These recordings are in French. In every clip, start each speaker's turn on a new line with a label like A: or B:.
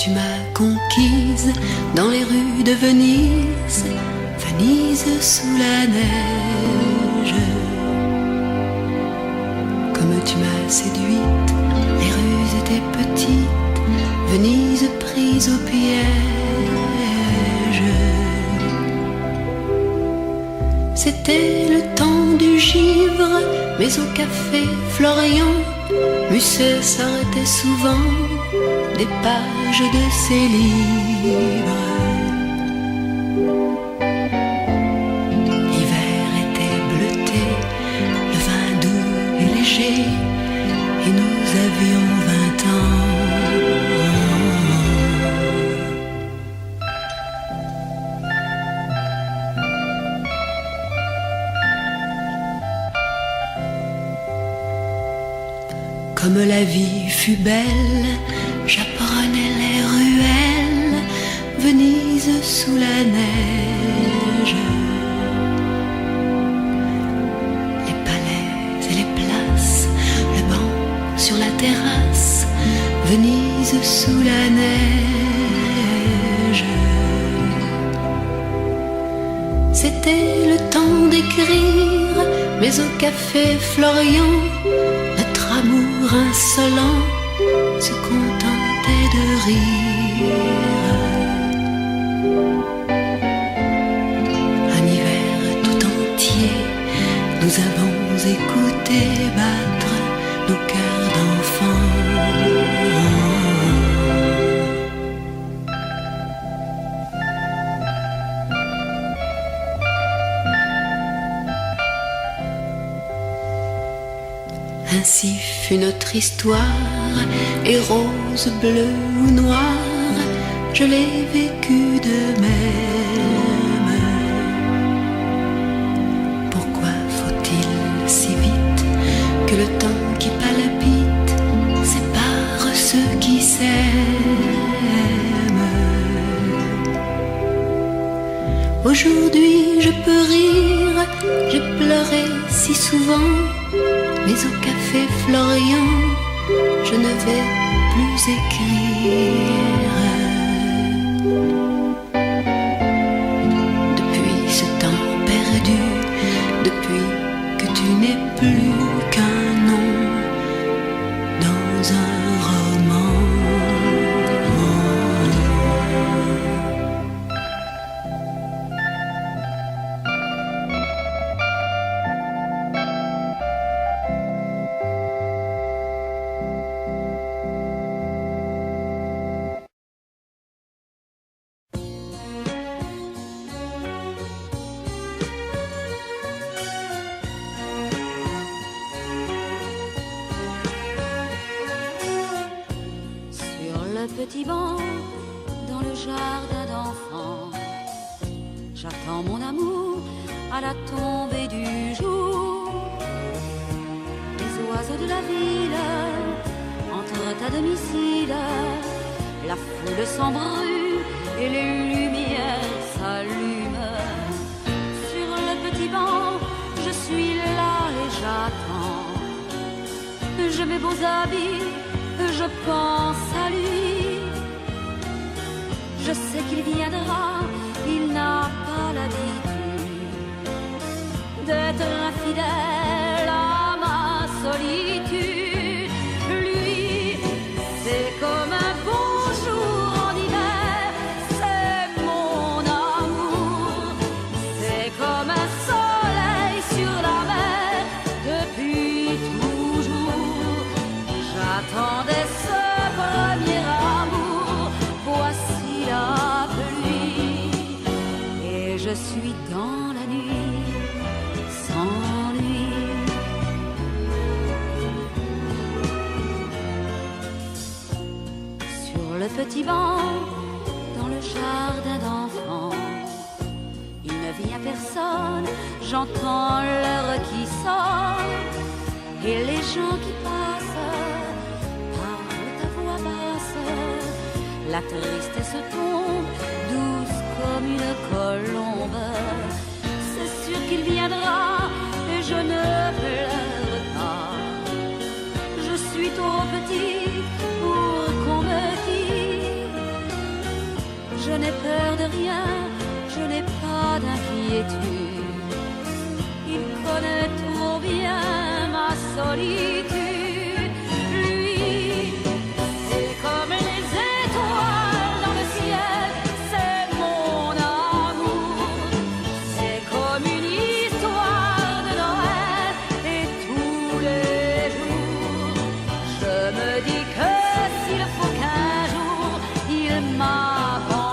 A: tu m'as conquise dans les rues de Venise, Venise sous la neige. Comme tu m'as séduite, les rues étaient petites, Venise prise au piège. C'était le temps du givre, mais au café Florian, Musset s'arrêtait souvent des pages de ses livres. L'hiver était bleuté, le vin doux et léger, et nous avions 20 ans. Comme la vie fut belle, j'apprenais les ruelles, Venise sous la neige. Les palais et les places, le banc sur la terrasse, Venise sous la neige. C'était le temps d'écrire, mais au café Florian, amour insolent se contentait de rire. Un hiver tout entier, nous avons écouté battre nos cœurs d'enfants. Ainsi fut notre histoire, et rose, bleu ou noir, je l'ai vécue de même. Pourquoi faut-il si vite que le temps qui palpite sépare ceux qui s'aiment? Aujourd'hui je peux rire, j'ai pleuré si souvent, mais au café Florian, je ne vais plus écrire. Depuis ce temps perdu, depuis que tu n'es plus qu'un nom dans un roman.
B: Petit banc dans le jardin d'enfants, j'attends mon amour à la tombée du jour. Les oiseaux de la ville entrent à domicile, la foule s'embrue et les lumières s'allument. Sur le petit banc, je suis là et j'attends. Je mets beaux habits, je pense à lui. Je sais qu'il viendra, il n'a pas l'habitude d'être infidèle à ma solitude. Lui, c'est comme un beau jour en hiver, c'est mon amour. C'est comme un soleil sur la mer, depuis toujours. J'attendais ce premier amour, voici la pluie, et je suis dans la nuit, sans lui. Sur le petit banc, dans le jardin d'enfants, il ne vient personne, j'entends l'heure qui sonne, et les gens qui passent parlent à voix basse. La tristesse tombe, douce comme une colombe. C'est sûr qu'il viendra et je ne pleure pas. Je suis trop petite pour qu'on me quitte. n'ai peur de rien, je n'ai pas d'inquiétude. Il connaît trop bien ma solitude. Lui, c'est comme les étoiles dans le ciel, c'est mon amour. C'est comme une histoire de Noël et tous les jours, je me dis que s'il faut qu'un jour il m'abandonne,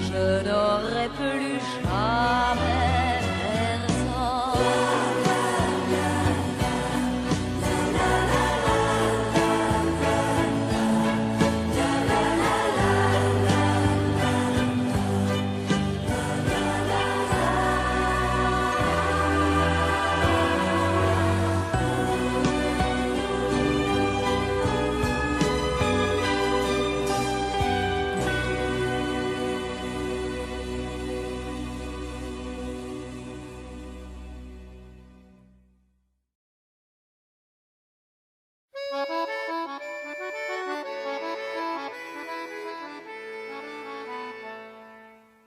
B: je n'aurai plus jamais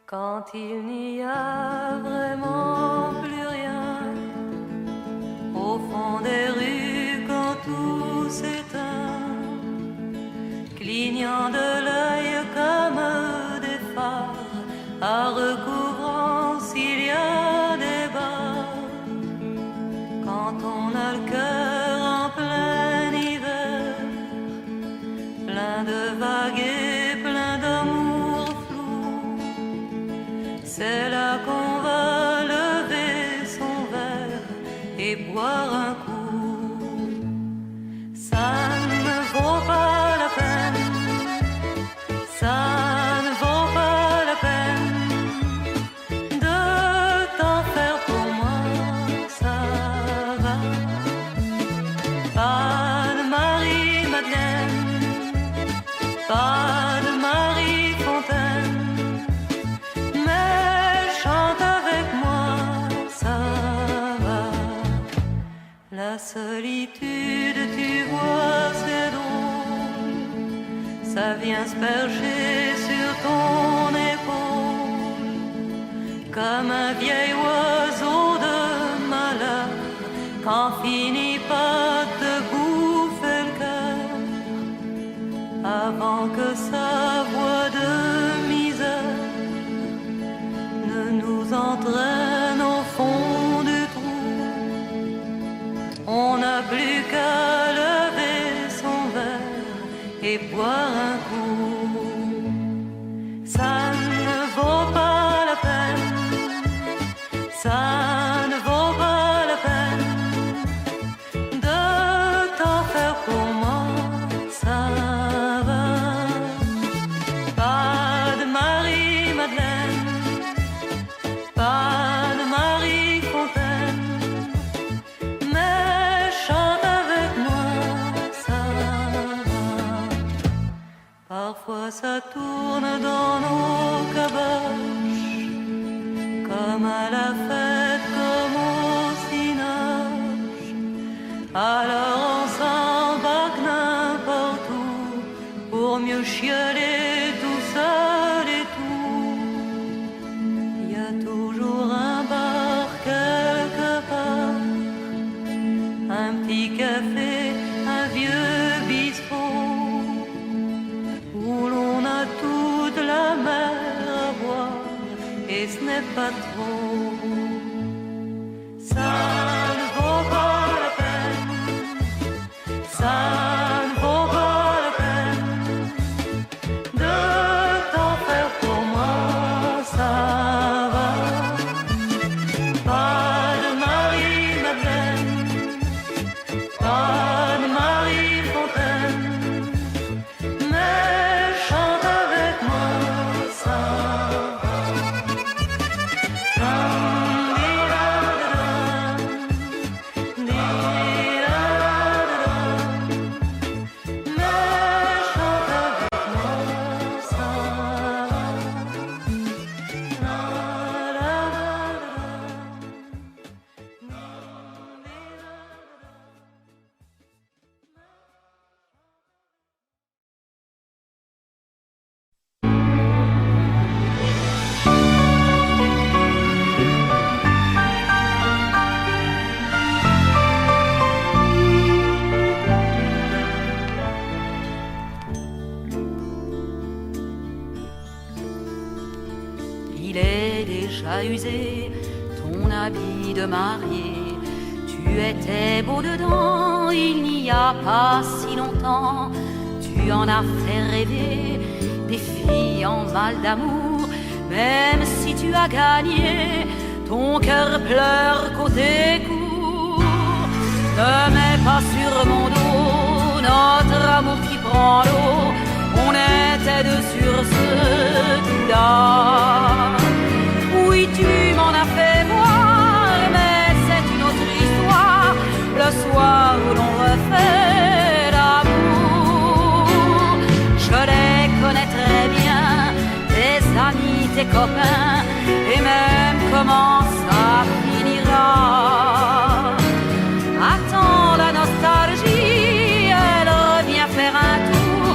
C: quand il n'y a vraiment plus rien au fond des rues, quand tout s'éteint, clignant de l'œil comme des phares, à recouvrance il y a des bars, quand on a le cœur en plein hiver, plein de vagues et plein d'amour flou, c'est là qu'on va lever son verre et boire un coup. Ça ne vaut pas la peine, ça ne vaut pas la peine de t'en faire pour moi, ça va. Pas de Marie-Madeleine, pas de Marie-Fontaine, mais chante avec moi, ça va. La solitude, tu vois, c'est drôle, ça vient se percher sur ton épaule, comme un vieil oiseau de malheur, quand finit par te bouffer le cœur, avant que sa voix de misère ne nous entraîne au fond du trou. On n'a plus qu'à lever son verre et boire un coup. Ça ne vaut pas la peine, ça ne vaut pas la peine de t'en faire pour moi, ça va. Pas de Marie-Madeleine, pas de Marie-Fontaine, mais chante avec moi, ça va. Parfois ça tourne dans nos cabaches, comme à la fête, comme au cinoche. Alors on s'embarque n'importe où pour mieux chialer tout seul et tout. Il y a toujours un bar quelque part, un petit café, un vieux bistrot, où l'on a toute la mer à boire et ce n'est pas trop. Ça ne vaut pas la peine, ça ne vaut pas la peine de t'en faire pour moi, ça va. Pas de Marie-Madeleine, pas de Marie-Fontaine, mais chante avec moi, ça va.
B: avais déjà usé ton habit de mariée. Tu étais beau dedans, il n'y a pas si longtemps. Tu en as fait rêver des filles en mal d'amour. Même si tu as gagné, ton cœur pleure côté court. Ne mets pas sur mon dos notre amour qui prend l'eau. On était deux sur ce coup-là. Oui, tu m'en as fait voir, mais c'est une autre histoire. Le soir où l'on refait l'amour, je les connais très bien, tes amis, tes copains, et même comment ça finira. Attends la nostalgie, elle revient faire un tour.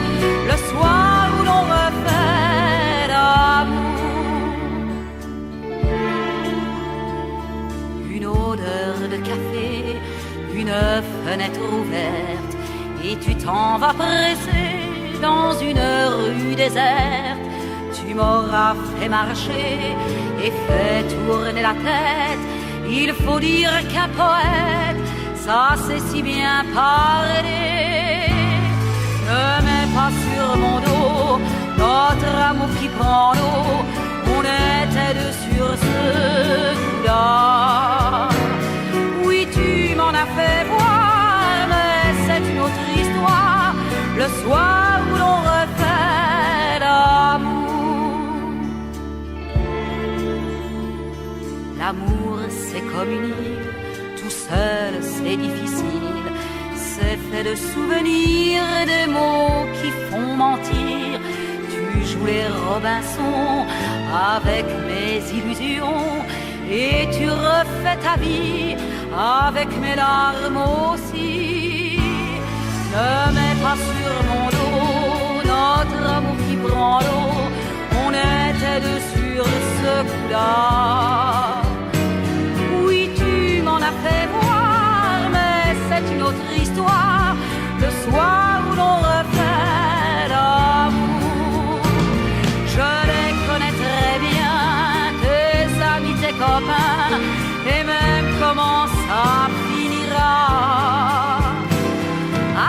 B: Le soir où l'on refait l'amour. Une odeur de café, une fenêtre ouverte, et tu t'en vas presser dans une rue déserte. Tu m'auras fait marcher et fait tourner la tête. Il faut dire qu'un poète, ça c'est si bien parler. Ne mets pas sur mon dos notre amour qui prend l'eau. On était deux sur ce coup-là. Oui, tu m'en as fait voir, mais c'est une autre histoire. Le soir où l'on refait l'amour. L'amour c'est comme une île, tout seul c'est difficile. C'est fait de souvenirs, des mots qui font mentir. Tu joues les Robinson avec mes illusions, et tu refais ta vie avec mes larmes aussi. Ne mets pas sur mon dos notre amour qui prend l'eau. On était deux sur ce coup-là. Oui, tu m'en as fait voir, mais c'est une autre histoire. Le soir où l'on refait l'amour, je les connais très bien, tes amis, tes copains, et même comment ça finira.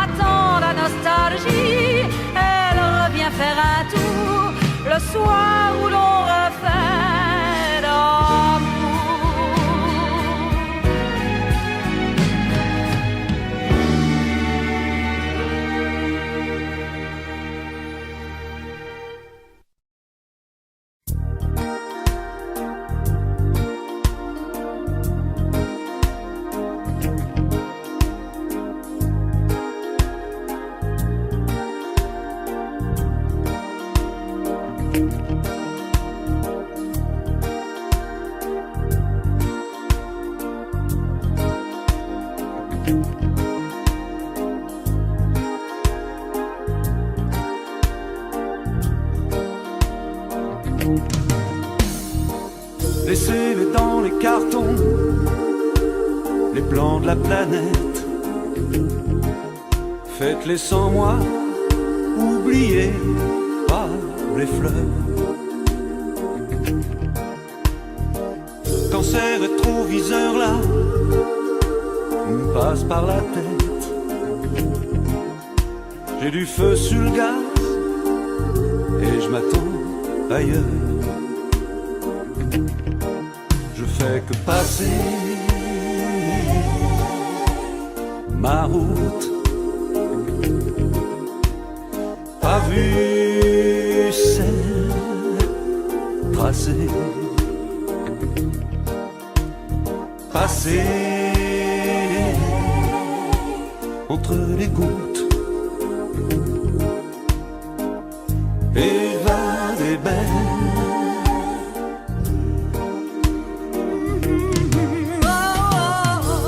B: Attends la nostalgie, elle revient faire un tour. Le soir où l'on refait l'amour.
D: Laissez-les dans les cartons, les plans de la planète. Faites-les sans moi, oubliez pas les fleurs. Quand ces rétroviseurs-là me passent par la tête, j'ai du feu sur le gaz et je m'attends ailleurs. Je fais que passer ma route, pas vu celle tracée, passer entre les gouttes, évader belle.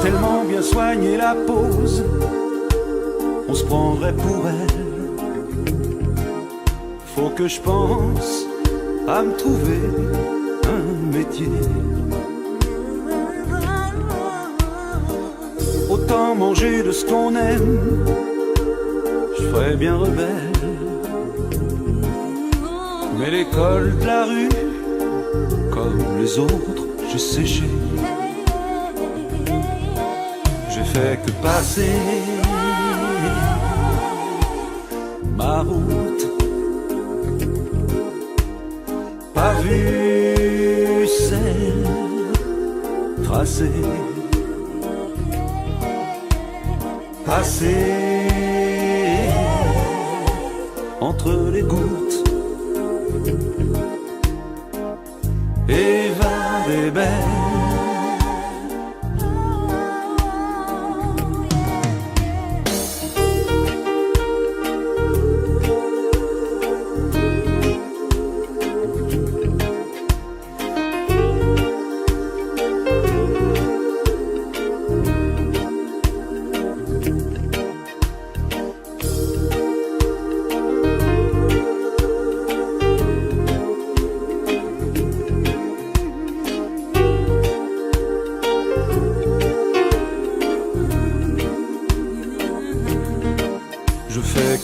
D: Tellement bien soigner la pose, on se prendrait pour elle. Faut que je pense à me trouver un métier. Autant manger de ce qu'on aime, je ferais bien rebelle. Mais l'école de la rue, Comme les autres, j'ai séché. J'ai fait que passer ma route. Pas vu celle tracée. Passer entre les gouttes. Et va des belles.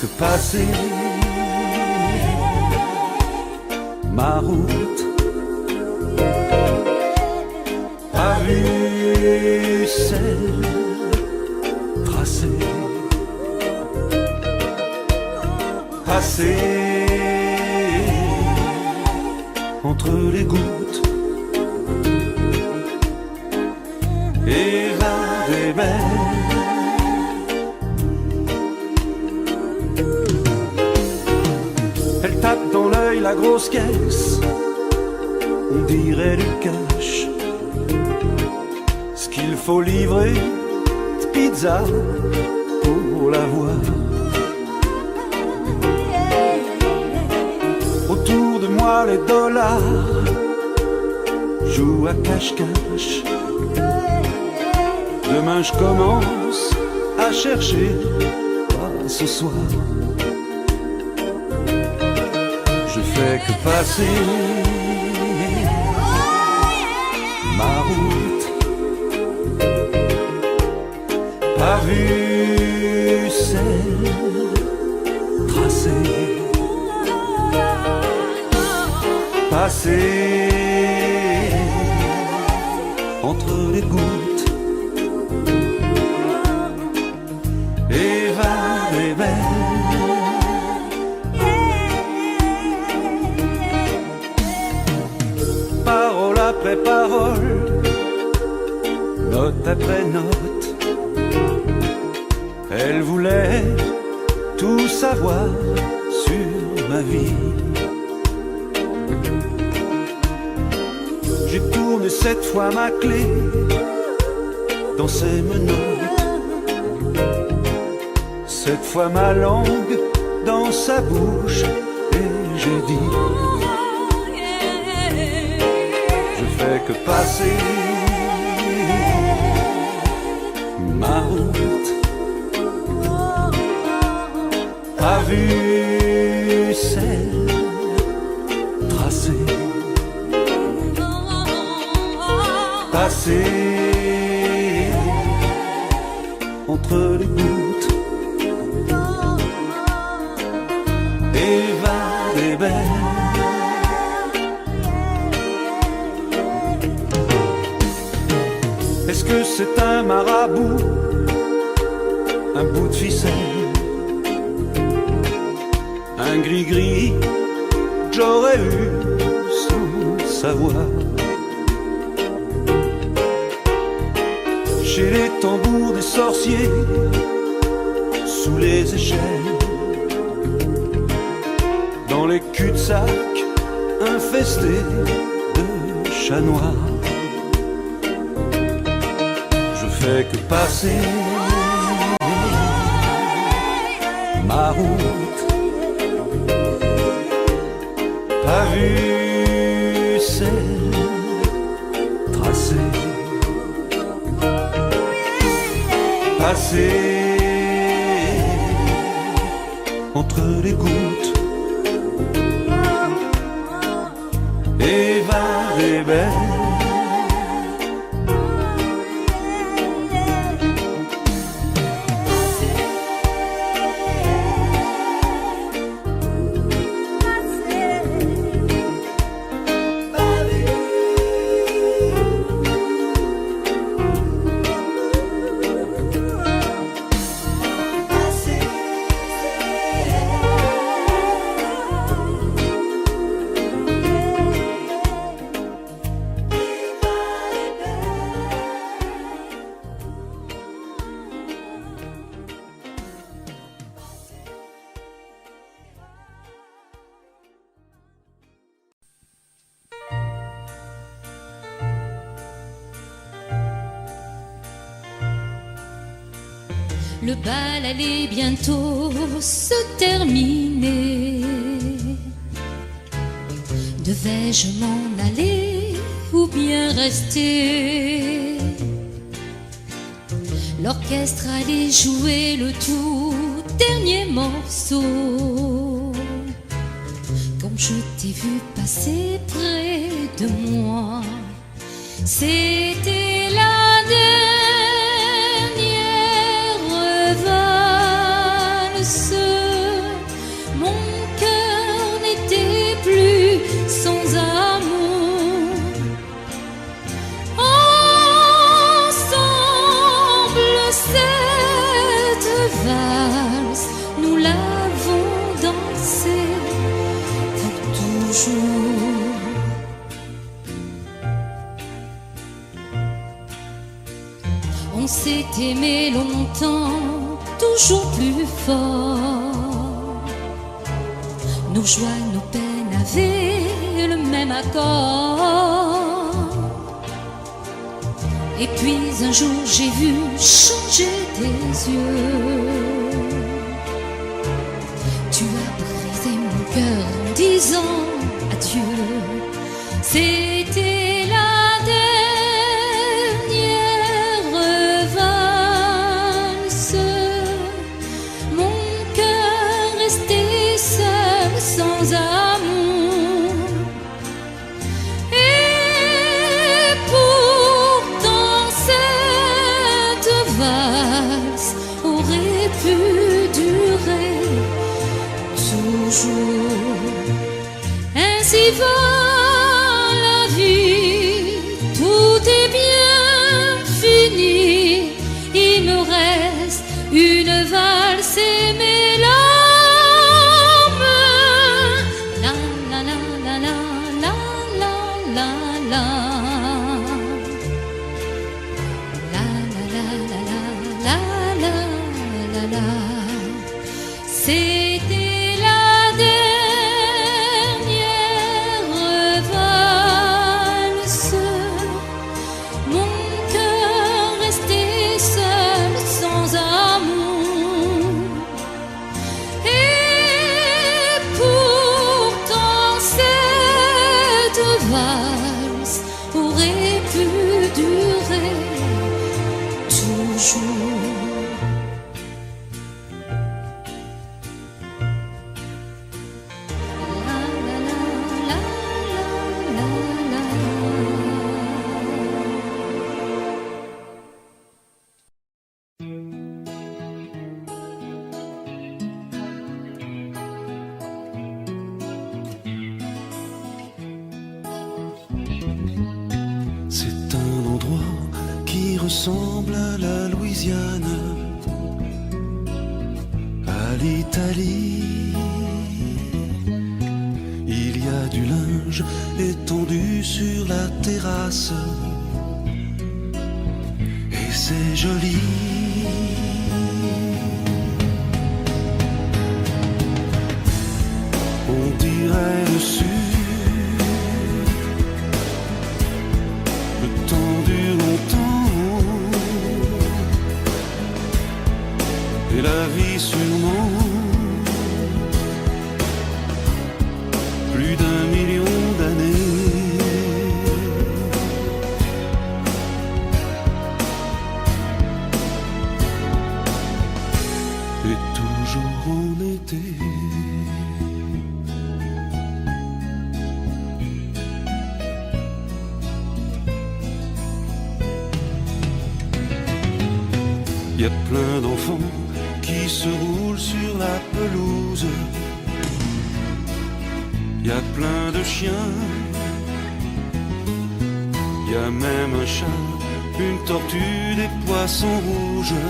D: Que passer ma route. Pas vu celle tracée. Passer entre les gouttes. Et va des belles. Elle tape dans l'œil la grosse caisse, on dirait du cash. Ce qu'il faut livrer de pizza pour la voir. Autour de moi les dollars jouent à cache-cache. Demain je commence à chercher, pas ce soir. Je fais que passer ma route. Pas vu celle tracée. Passer entre les gouttes. Et va des belles. Après parole, note après note, elle voulait tout savoir sur ma vie. J'ai tourné 7 fois ma clé dans ses menottes, 7 fois ma langue dans sa bouche, et j'ai dit: que passer ma route. Pas vu celle tracée. Passer entre les gouttes. Et va des belles. Est-ce que c'est un marabout, un bout de ficelle, un gris-gris que j'aurais eu sans savoir? Chez les tambours des sorciers, sous les échelles, dans les cul-de-sac infestés de chats noirs. Fait que passer ma route. Pas vu celle tracée. Passer entre les gouttes. Et va des belles.
A: Paris.
E: Le bal allait bientôt se terminer. Devais-je m'en aller ou bien rester? L'orchestre allait jouer le tout dernier morceau. Comme je t'ai vu passer près de moi, c'était la dernière valse. Mon cœur n'était plus sans amour. Ensemble, cette valse, nous l'avons dansée pour toujours. On s'est aimé longtemps, toujours plus fort. Nos joies, nos peines avaient le même accord. Et puis un jour j'ai vu changer tes yeux. Tu as brisé mon cœur en disant adieu. C'était la dernière valse. Mon cœur restait seul sans amour. Et pourtant cette valse aurait pu durer toujours. Ainsi va la vie, tout est bien fini. Il me reste une valse et mes larmes. La la la la la la la la la. La la la la la la la la. C'était la dernière valse. Mon cœur restait seul sans amour. Et pourtant cette valse aurait pu durer toujours. La la la la la la la.
D: C'est un endroit qui ressemble à la Louisiane, à l'Italie. Il y a du linge étendu sur la terrasse, et c'est joli. On dirait le sud. Le temps dure longtemps, et la vie sûrement. Plus d'1 million d'années. Et toujours en été. Y a plein d'enfants qui se roulent sur la pelouse. Y a plein de chiens. Y a même un chat, une tortue, des poissons rouges.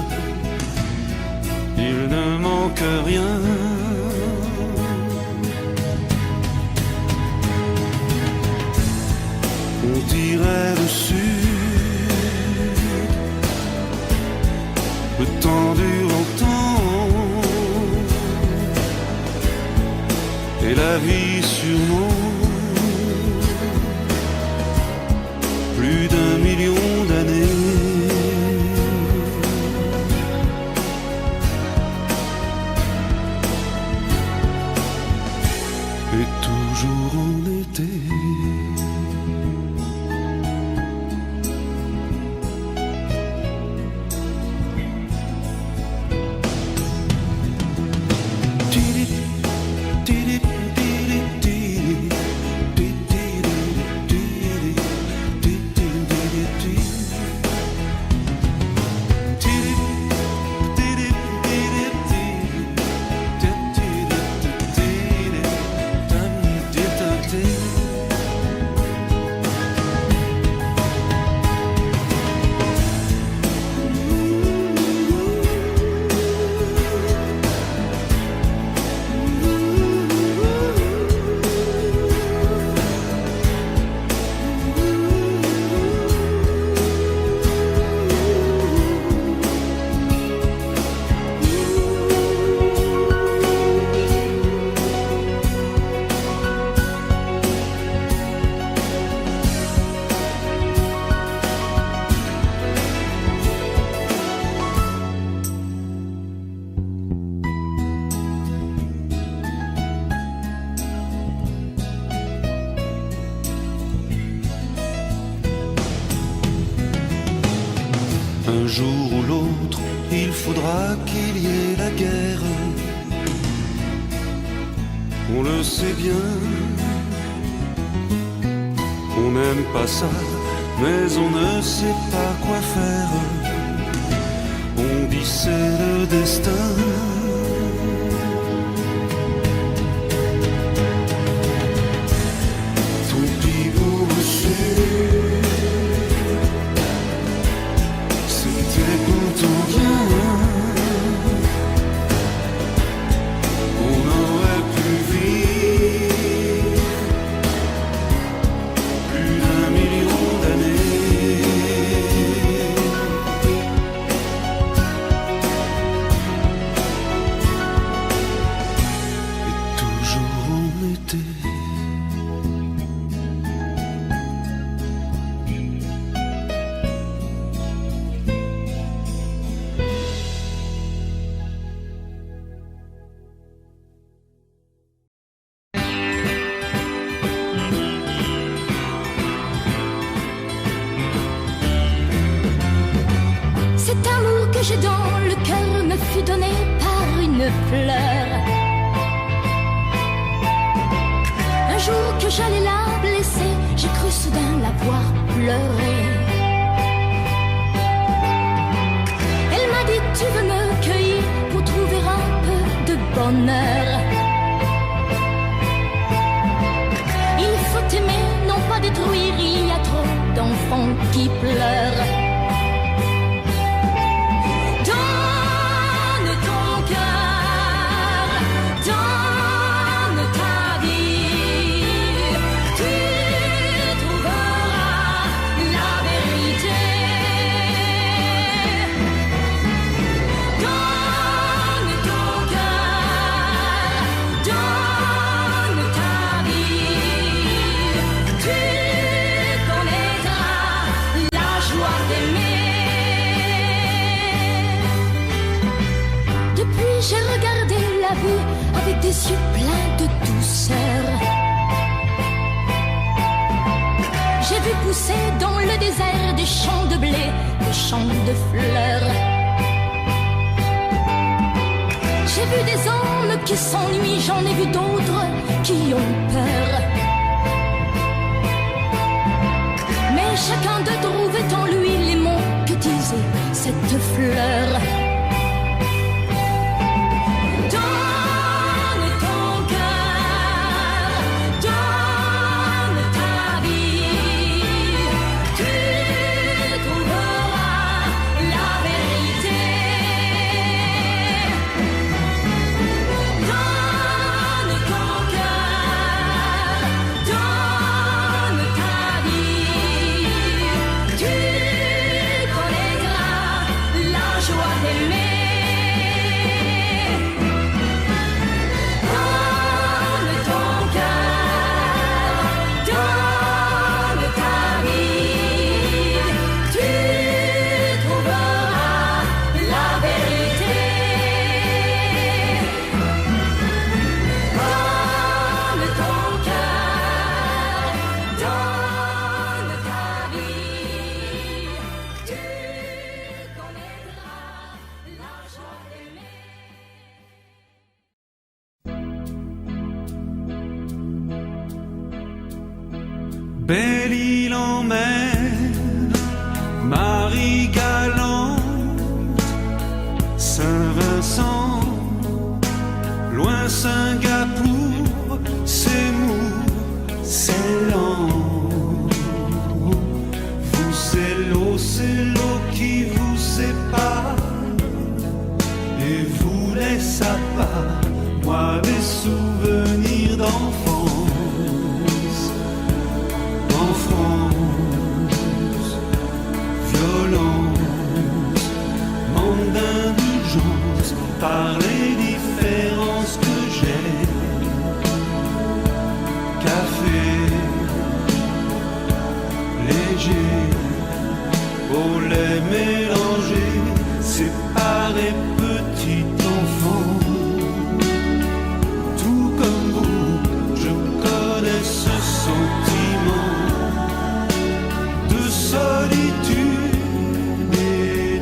D: Il ne manque rien. On dirait le sud. Le temps dure longtemps, et la vie sûrement. Plus d'1 million d'années. jour ou l'autre, il faudra qu'il y ait la guerre. On le sait bien, on n'aime pas ça, mais on ne sait pas quoi faire. On dit c'est le destin. Tant pis pour c'était pourtant bien. On aurait pu vivre plus d'1 million d'années. Et toujours en été.
B: Cet amour que j'ai dans le cœur me fut donné par une fleur. Un jour que j'allais la blesser, j'ai cru soudain la voir pleurer. Elle m'a dit tu veux me cueillir pour trouver un peu de bonheur. Il faut aimer, non pas détruire, il y a trop d'enfants qui pleurent. Donne ton cœur, donne ta vie, tu trouveras la vérité. Donne ton cœur, donne ta vie, tu connaîtras la joie d'aimer. Depuis j'ai regardé la vie avec des yeux pleins de douceur. J'ai vu pousser dans le désert des champs de blé, des champs de fleurs. J'ai vu des hommes qui s'ennuient, j'en ai vu d'autres qui ont peur. Mais chacun d'eux trouvait en lui les mots que disait cette fleur. Donne ton cœur, donne ta vie, tu trouveras la vérité. Donne ton cœur, donne ta vie, tu connaîtras la joie d'aimer. Donne ton cœur, donne ta vie, tu trouveras la vérité. Donne ton cœur, donne ta vie, tu connaîtras la joie d'aimer.
D: Belle île en mer, Marie galante, Saint-Vincent, loin Singapour, c'est mou, c'est lent. Vous c'est l'eau qui vous sépare et vous laisse à part. Moi des souvenirs d'enfance, en France, violence, manque d'indulgence par les différences que j'ai. Café, léger, au lait mélangé, séparé, petit enfant. Tout comme vous, je connais ce sentiment de solitude et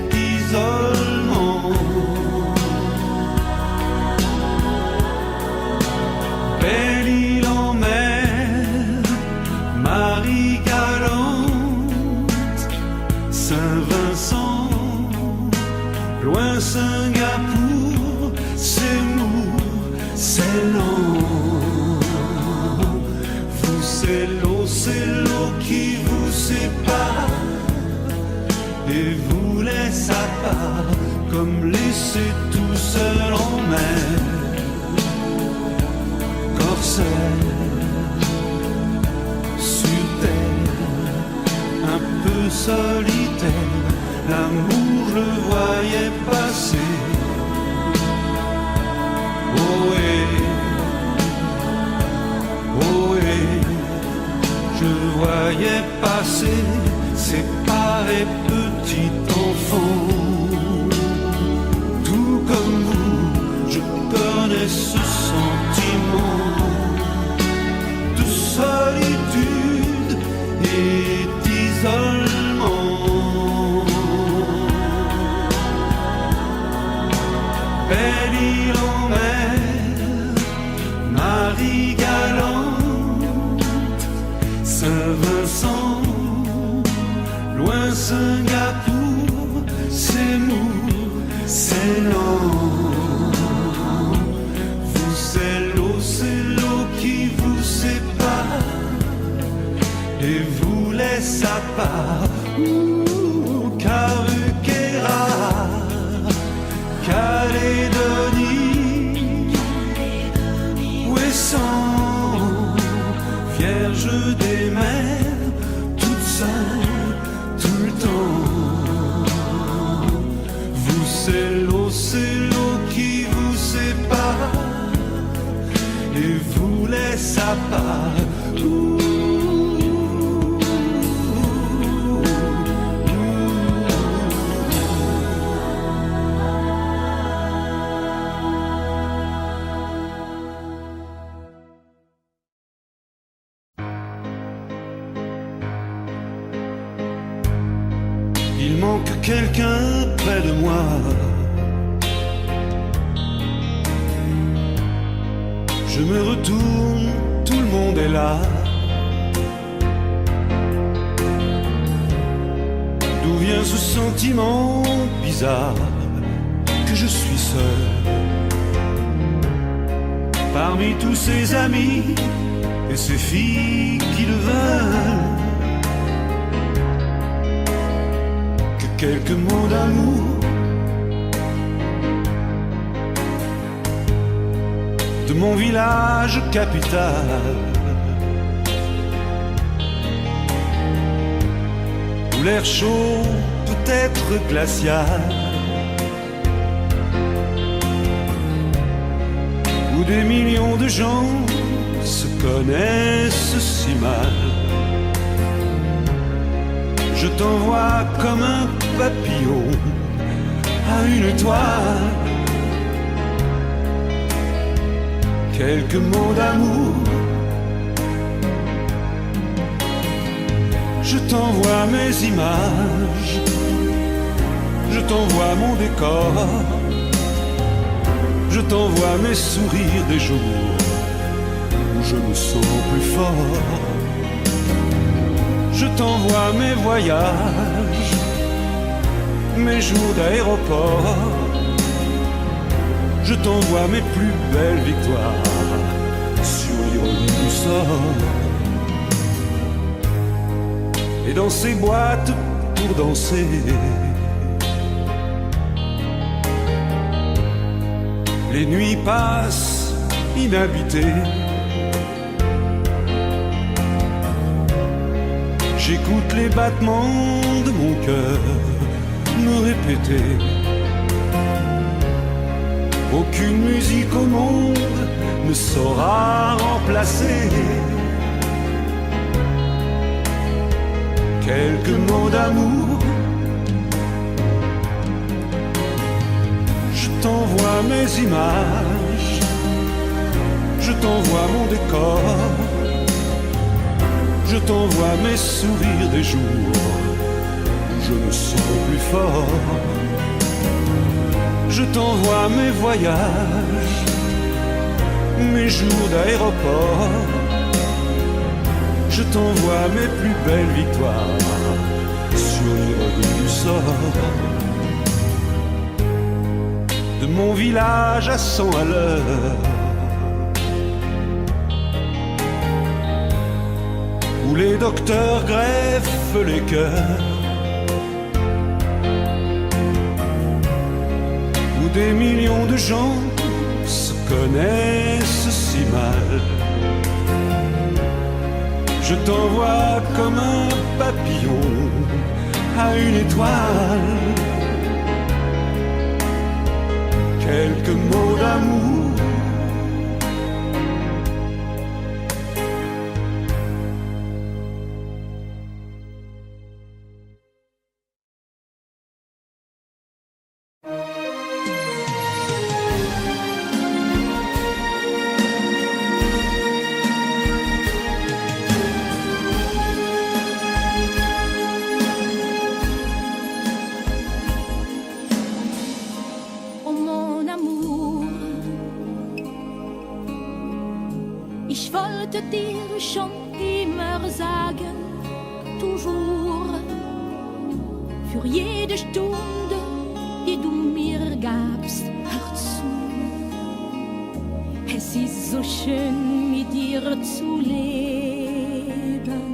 D: Saint-Vincent, loin Singapour, c'est mou, c'est lent. Vous, c'est l'eau qui vous sépare et vous laisse à part, comme laissé tout seul en mer. Corsaire, sur terre, un peu solitaire, l'amour je le voyais passer. Ohé, je le voyais passer, séparé petit enfant. Tout comme vous, je connais ce sentiment de solitude et d'isolement. Belle île en mer, Marie galante, Saint-Vincent, loin Singapour, c'est mou, c'est lent. Vous, c'est l'eau qui vous sépare et vous laisse à part. Caruquera, Calédonie, Ouessant, vierge des mers, toute seule, tout le temps. Vous, c'est l'eau qui vous sépare et vous laisse à part. Il manque quelqu'un près de moi. Je me retourne, tout le monde est là. D'où vient ce sentiment bizarre que je suis seul parmi tous ces amis et ces filles qui le veulent? Quelques mots d'amour, de mon village capital, où l'air chaud peut être glacial, où des millions de gens se connaissent si mal. Je t'envoie comme un papillon à une étoile, quelques mots d'amour. Je t'envoie mes images, je t'envoie mon décor, je t'envoie mes sourires des jours où je me sens plus fort. Je t'envoie mes voyages, mes jours d'aéroport. Je t'envoie mes plus belles victoires sur l'ironie du sort. Et dans ces boîtes pour danser, les nuits passent inhabitées. J'écoute les battements de mon cœur me répéter: aucune musique au monde ne saura remplacer quelques mots d'amour. Je t'envoie mes images, je t'envoie mon décor, je t'envoie mes sourires des jours où je me sens plus fort. Je t'envoie mes voyages, mes jours d'aéroport. Je t'envoie mes plus belles victoires sur l'ironie du sort. De mon village à 100 à l'heure, où les docteurs greffent les cœurs, où des millions de gens se connaissent si mal. Je t'envoie comme un papillon à une étoile, quelques mots d'amour.
F: Ich wollte dir schon immer sagen, toujours, für jede Stunde, die du mir gabst, hör zu. Es ist so schön, mit dir zu leben.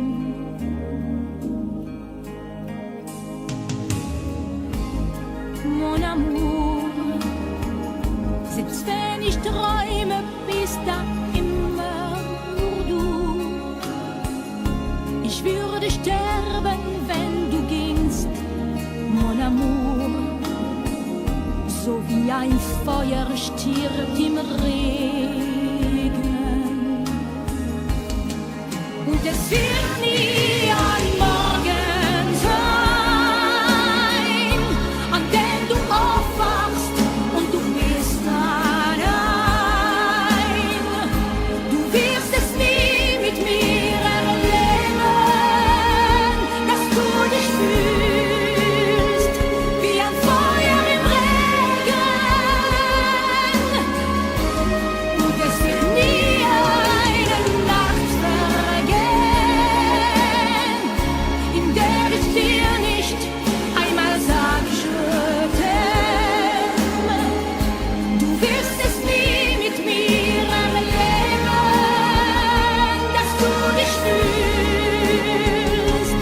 F: Mon amour, selbst wenn ich träume, bist da immer nur du. Ich würde sterben, wenn du gingst, mon amour. So wie ein Feuer stirbt im Regen. Und es wird nie ein Morgen sein, an dem du aufwachst und du bist allein. Du wirst es nie mit mir erleben, dass du dich fühlst wie ein Feuer im Regen. Und es wird nie eine Nacht vergehen, in der ich dir nicht einmal sag, je t'aime. Du wirst es nie mit mir erleben, dass du dich fühlst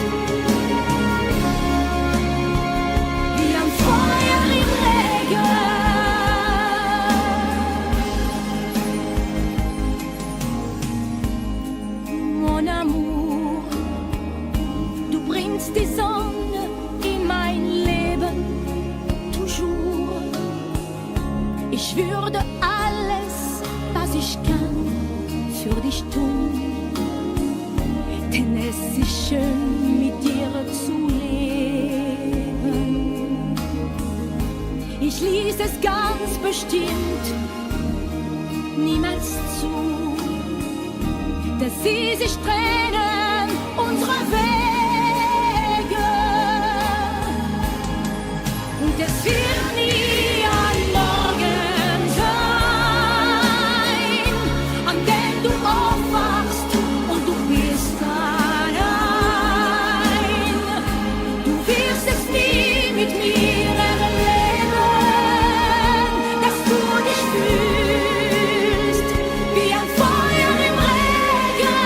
F: wie ein Feuer im Regen. Mon amour, du bringst die Sonne in mein Leben, toujours. Ich würde alles, was ich kann, für dich tun, denn es ist schön, mit dir zu leben. Ich ließ es ganz bestimmt niemals zu, dass sie sich trennen, unsere Wege. Und es wird nie ein Morgen sein, an dem du aufwachst und du bist allein. Du wirst es nie mit mir erleben, dass du dich fühlst wie ein Feuer im Regen.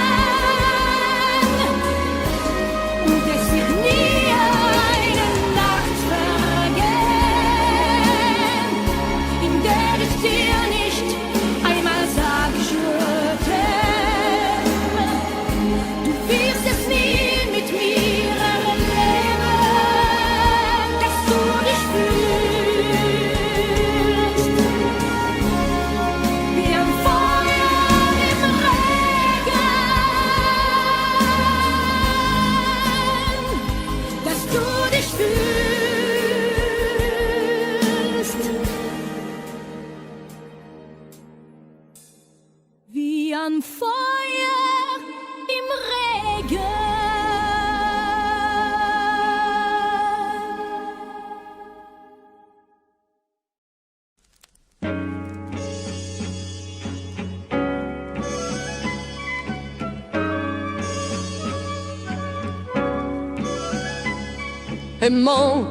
G: Aimant,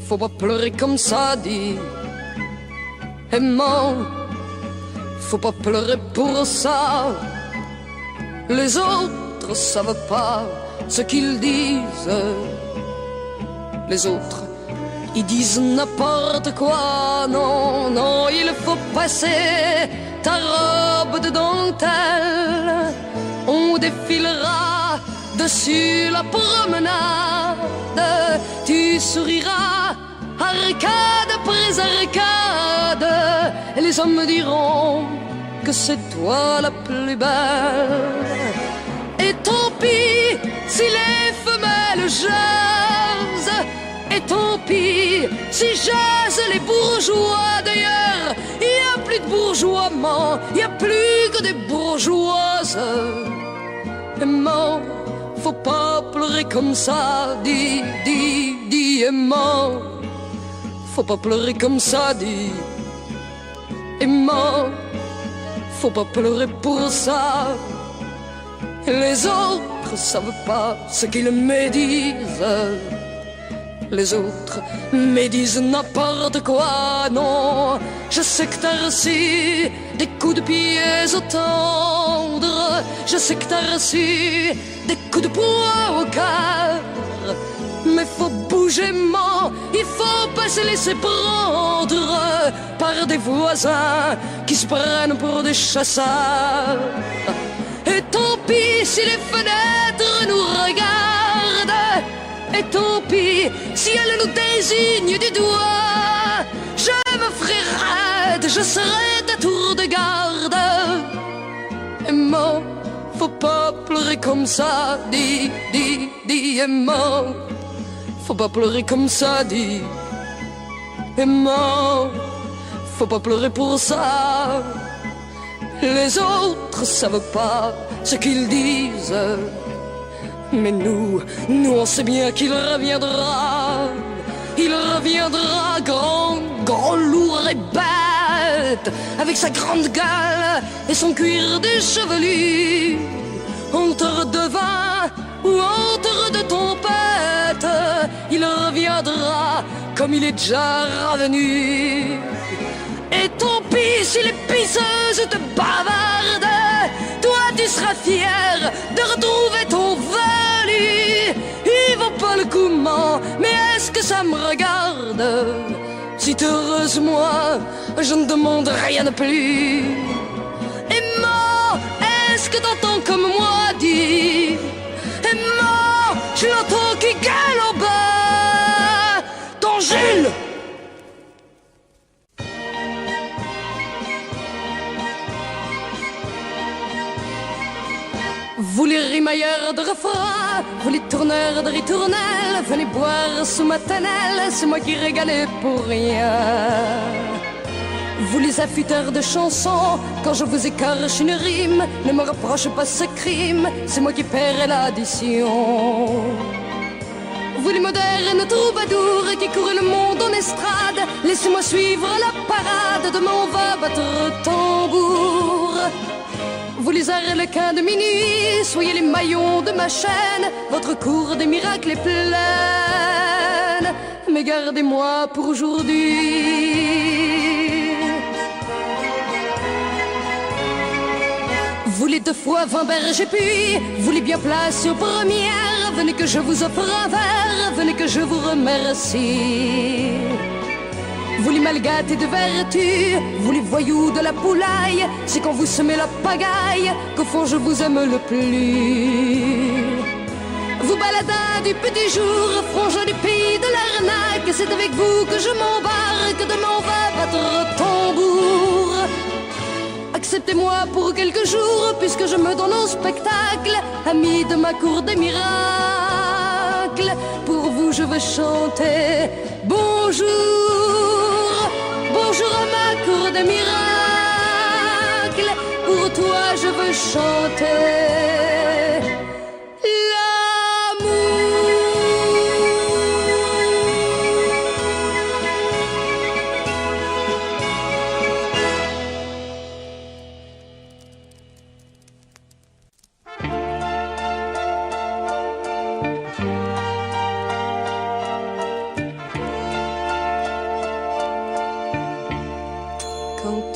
G: faut pas pleurer comme ça, dit. Aimant, faut pas pleurer pour ça. Les autres savent pas ce qu'ils disent. Les autres, ils disent n'importe quoi. Non, non, il faut passer ta robe de dentelle. On défilera dessus la promenade. Tu souriras, arcade après arcade. Et les hommes diront que c'est toi la plus belle. Et tant pis si les femelles jasent. Et tant pis si jasent les bourgeois. D'ailleurs, il n'y a plus de bourgeoiement, il n'y a plus que des bourgeoises. Aimant, faut pas pleurer comme ça, dis, dis, dis, aimant. Faut pas pleurer comme ça, dis, aimant. Faut pas pleurer pour ça. Les autres savent pas ce qu'ils me disent. Les autres me disent n'importe quoi, non. Je sais que t'as reçu des coups de pied au tendre. Je sais que t'as reçu des coups de poing au cœur. Mais faut bouger, man, il faut pas se laisser prendre par des voisins qui se prennent pour des chasseurs. Et tant pis si les fenêtres nous regardent. Et tant pis si elle nous désigne du doigt. Je me ferai raide, je serai ta tour de garde. Aimant, faut pas pleurer comme ça, dis, dis, dis, aimant. Faut pas pleurer comme ça, dis, aimant. Faut pas pleurer pour ça. Les autres savent pas ce qu'ils disent. Mais nous on sait bien qu'il reviendra. Il reviendra grand, grand, lourd et bête, avec sa grande gueule et son cuir déchevelu. Entre de vin ou entre de tempête, il reviendra comme il est déjà revenu. Et tant pis si les pisseuses te bavardent, toi tu seras fier de retrouver ton velu. Il vaut pas le coup, mais est-ce que ça me regarde? Si t'es heureuse, moi, je ne demande rien de plus. Et moi, est-ce que t'entends comme moi dire? Et moi, je l'entends qui gueule en bas. Ton Jules! Vous les rimailleurs de refrain, vous les tourneurs de ritournelles, venez boire sous ma tonnelle, c'est moi qui régalais pour rien. Vous les affûteurs de chansons, quand je vous écorche une rime, ne me reprochez pas ce crime, c'est moi qui paierai l'addition. Vous les modernes troubadours qui courent le monde en estrade, laissez-moi suivre la parade de mon va battre tambour. Vous les arlequins de minuit, soyez les maillons de ma chaîne, votre cour des miracles est pleine, mais gardez-moi pour aujourd'hui. Vous les 2 fois 20 bergers puis, vous les bien placés aux premières, venez que je vous offre un verre, venez que je vous remercie. Vous les malgâtés de vertu, vous les voyous de la poulaille, c'est quand vous semez la pagaille qu'au fond je vous aime le plus. Vous baladins du petit jour, frangins du pays de l'arnaque, c'est avec vous que je m'embarque, demain on va battre tambour. Acceptez-moi pour quelques jours, puisque je me donne au spectacle, amis de ma cour des miracles. Pour vous je veux chanter bonjour. Bonjour à ma cour des miracles, pour toi je veux chanter l'amour.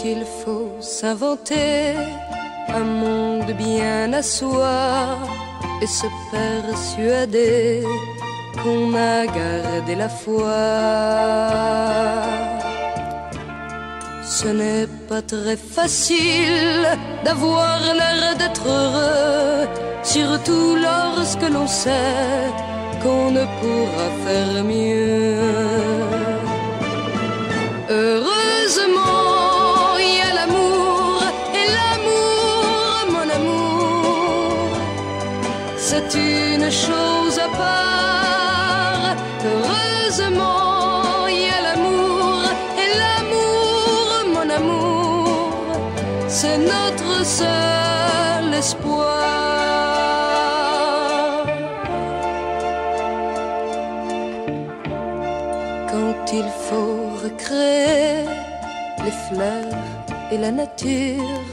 G: il faut s'inventer un monde bien à soi et se persuader qu'on a gardé la foi. Ce n'est pas très facile d'avoir l'air d'être heureux, surtout lorsque l'on sait qu'on ne pourra faire mieux. Heureusement, il y a l'amour, et l'amour, mon amour, c'est une chose à part. Heureusement, il y a l'amour, et l'amour, mon amour, c'est notre seul espoir. Quand il faut recréer les fleurs et la nature,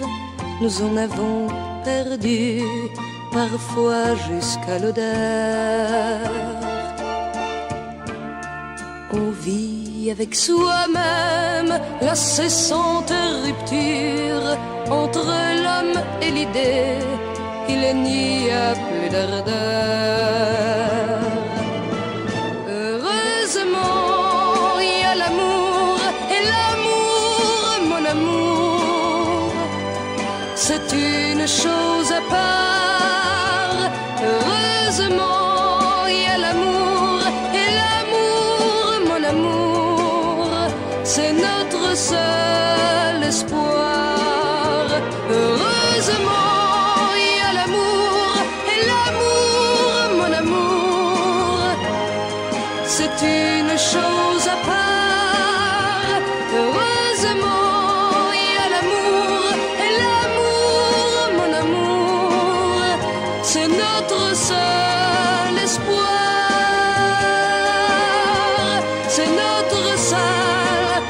G: nous en avons perdu parfois jusqu'à l'odeur. On vit avec soi-même l'incessante rupture entre l'homme et l'idée, il n'y a plus d'ardeur. Heureusement, il y a l'amour, et l'amour, mon amour, c'est une chose à part. Heureusement, il y a l'amour, et l'amour, mon amour, c'est notre seul espoir. Heureusement, il y a l'amour, et l'amour, mon amour, c'est une chose à part. Heureusement, il y a l'amour, et l'amour, mon amour, c'est notre seul espoir. C'est notre seul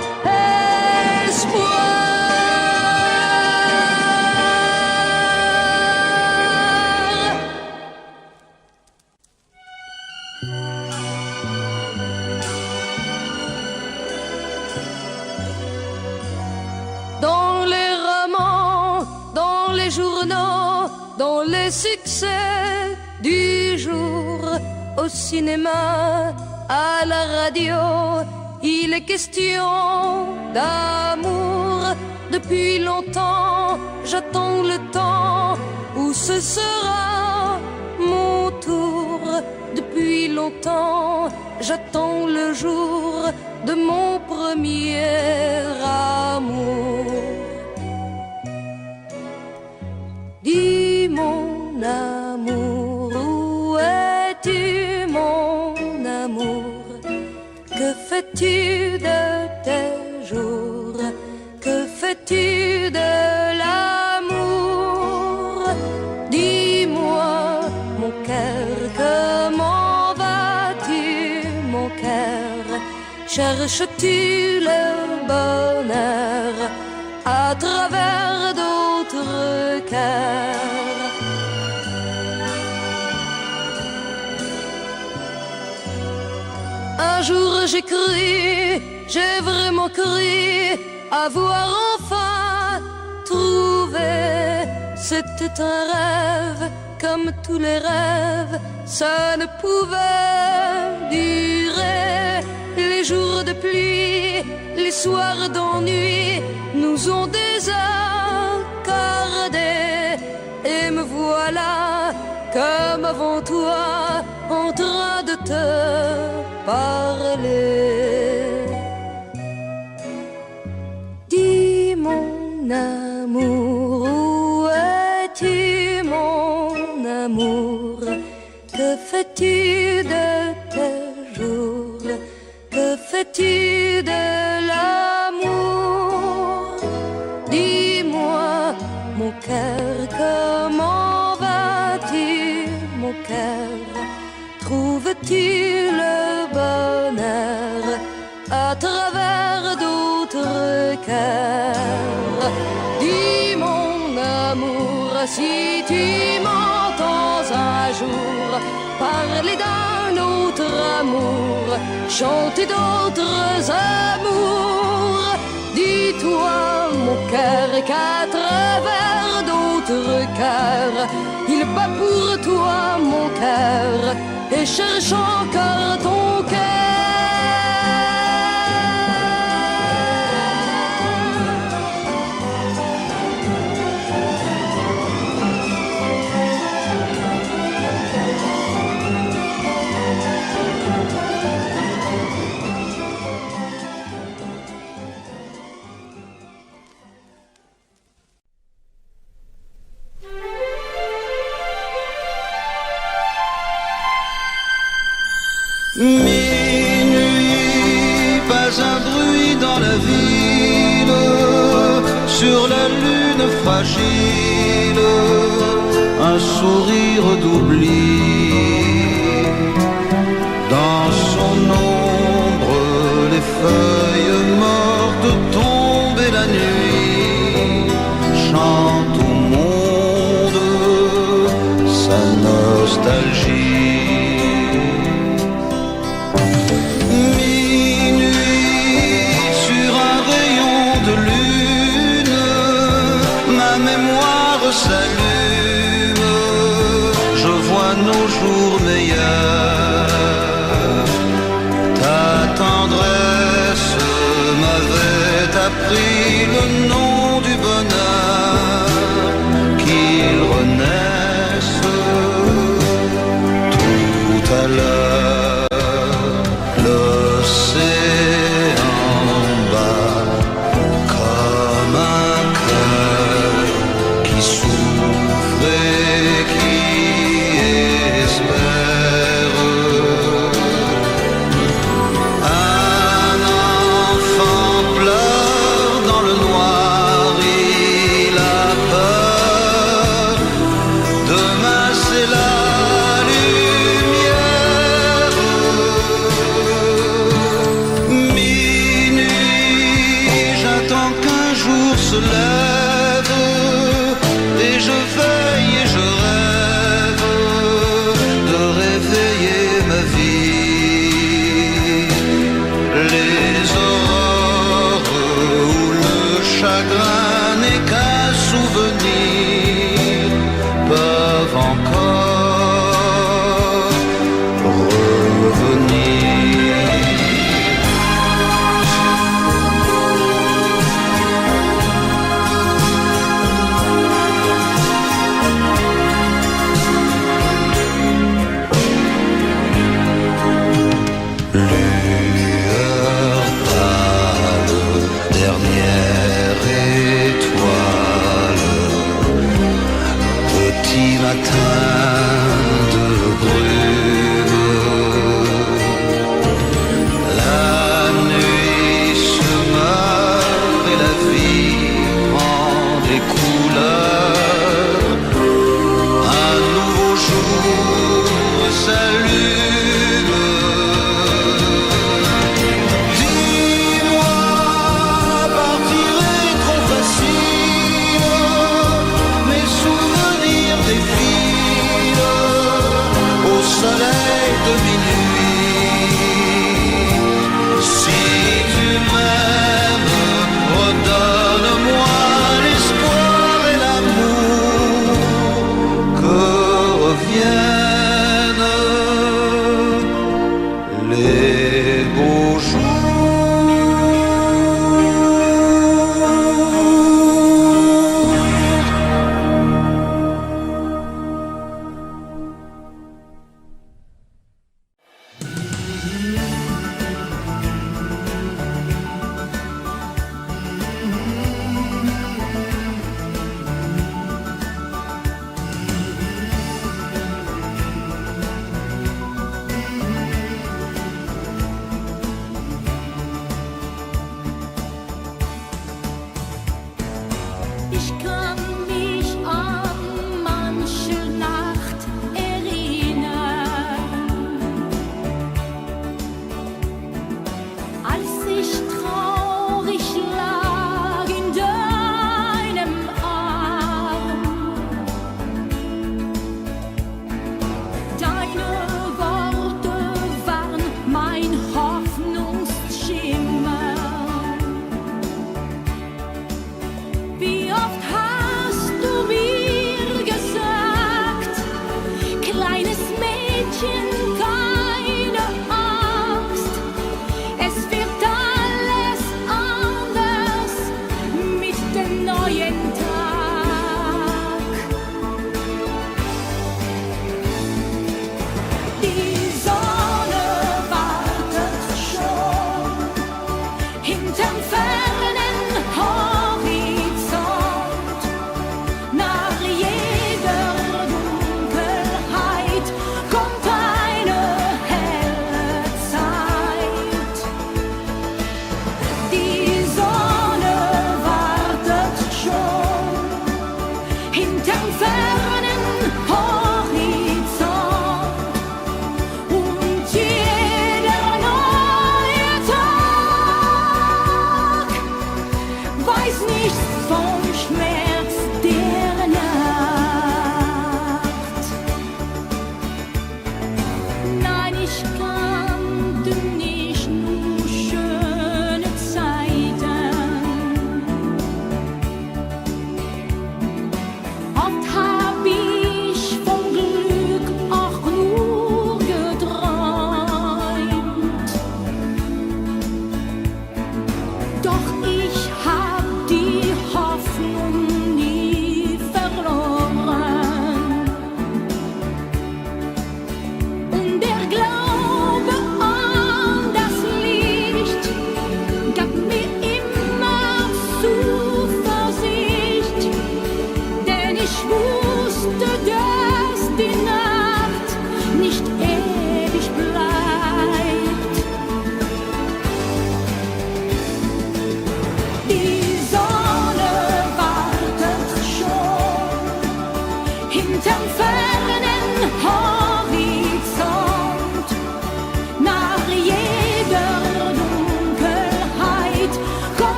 G: espoir. Dans les romans, dans les journaux, dans les succès du jour, au cinéma, à la radio, il est question d'amour. Depuis longtemps, j'attends le temps où ce sera mon tour. Depuis longtemps, j'attends le jour de mon premier amour. Dis mon amour, où es-tu mon amour? Que fais-tu de tes jours? Que fais-tu de l'amour? Dis-moi mon cœur, comment vas-tu mon cœur? Cherches-tu le bonheur à travers d'autres cœurs? Un jour j'ai cru, j'ai vraiment cru avoir enfin trouvé. C'était un rêve, comme tous les rêves, ça ne pouvait durer. Les jours de pluie, les soirs d'ennui nous ont désaccordés. Et me voilà, comme avant toi, en train de te parler. Dis mon amour, où es-tu mon amour? Que fais-tu de tes jours? Que fais-tu de l'amour? Dis-moi mon cœur, comment vas-tu mon cœur? Trouves-tu le bonheur à travers d'autres cœurs? Dis mon amour, si tu m'entends un jour parler d'un autre amour, chanter d'autres amours, dis-toi mon cœur et qu'à travers d'autres cœurs, il bat pour toi mon cœur et cherche encore ton cœur.
H: Minuit, pas un bruit dans la ville, sur la lune fragile, un sourire d'oubli. Dans son ombre, les feuilles mortes tombent et la nuit chante au monde sa nostalgie. S'allume, je vois nos jours meilleurs. Ta tendresse m'avait appris le nom du bonheur, qu'il renaisse tout à l'heure. L'océan bat comme un cœur qui souffre et qui espère. Un enfant pleure dans le noir, il a peur. Demain c'est la lumière. Minuit, j'attends qu'un jour se lève, et je veille et je rêve de réveiller ma vie. Les aurores où le chagrin n'est qu'un souvenir peuvent encore revenir. Lueur pâle, dernière étoile, petit matin de brume. La nuit se meurt et la vie prend des couleurs. Un nouveau jour s'allume. Dis-moi, partirait trop facile, mes souvenirs défilent au soleil de minuit. Si tu m'aimes, redonne-moi l'espoir et l'amour, que reviennent les beaux jours.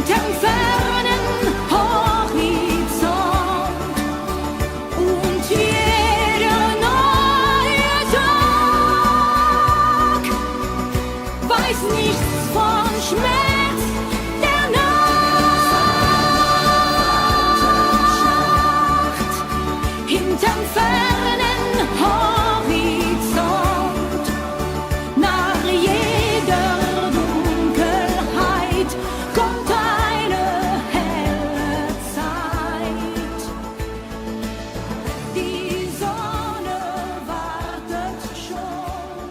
F: hinterm fernen Horizont und jeder neue Tag weiß nichts von Schmerz der Nacht. Hinterm fernen Horizont, nach jeder Dunkelheit kommt eine helle Zeit. Die Sonne wartet schon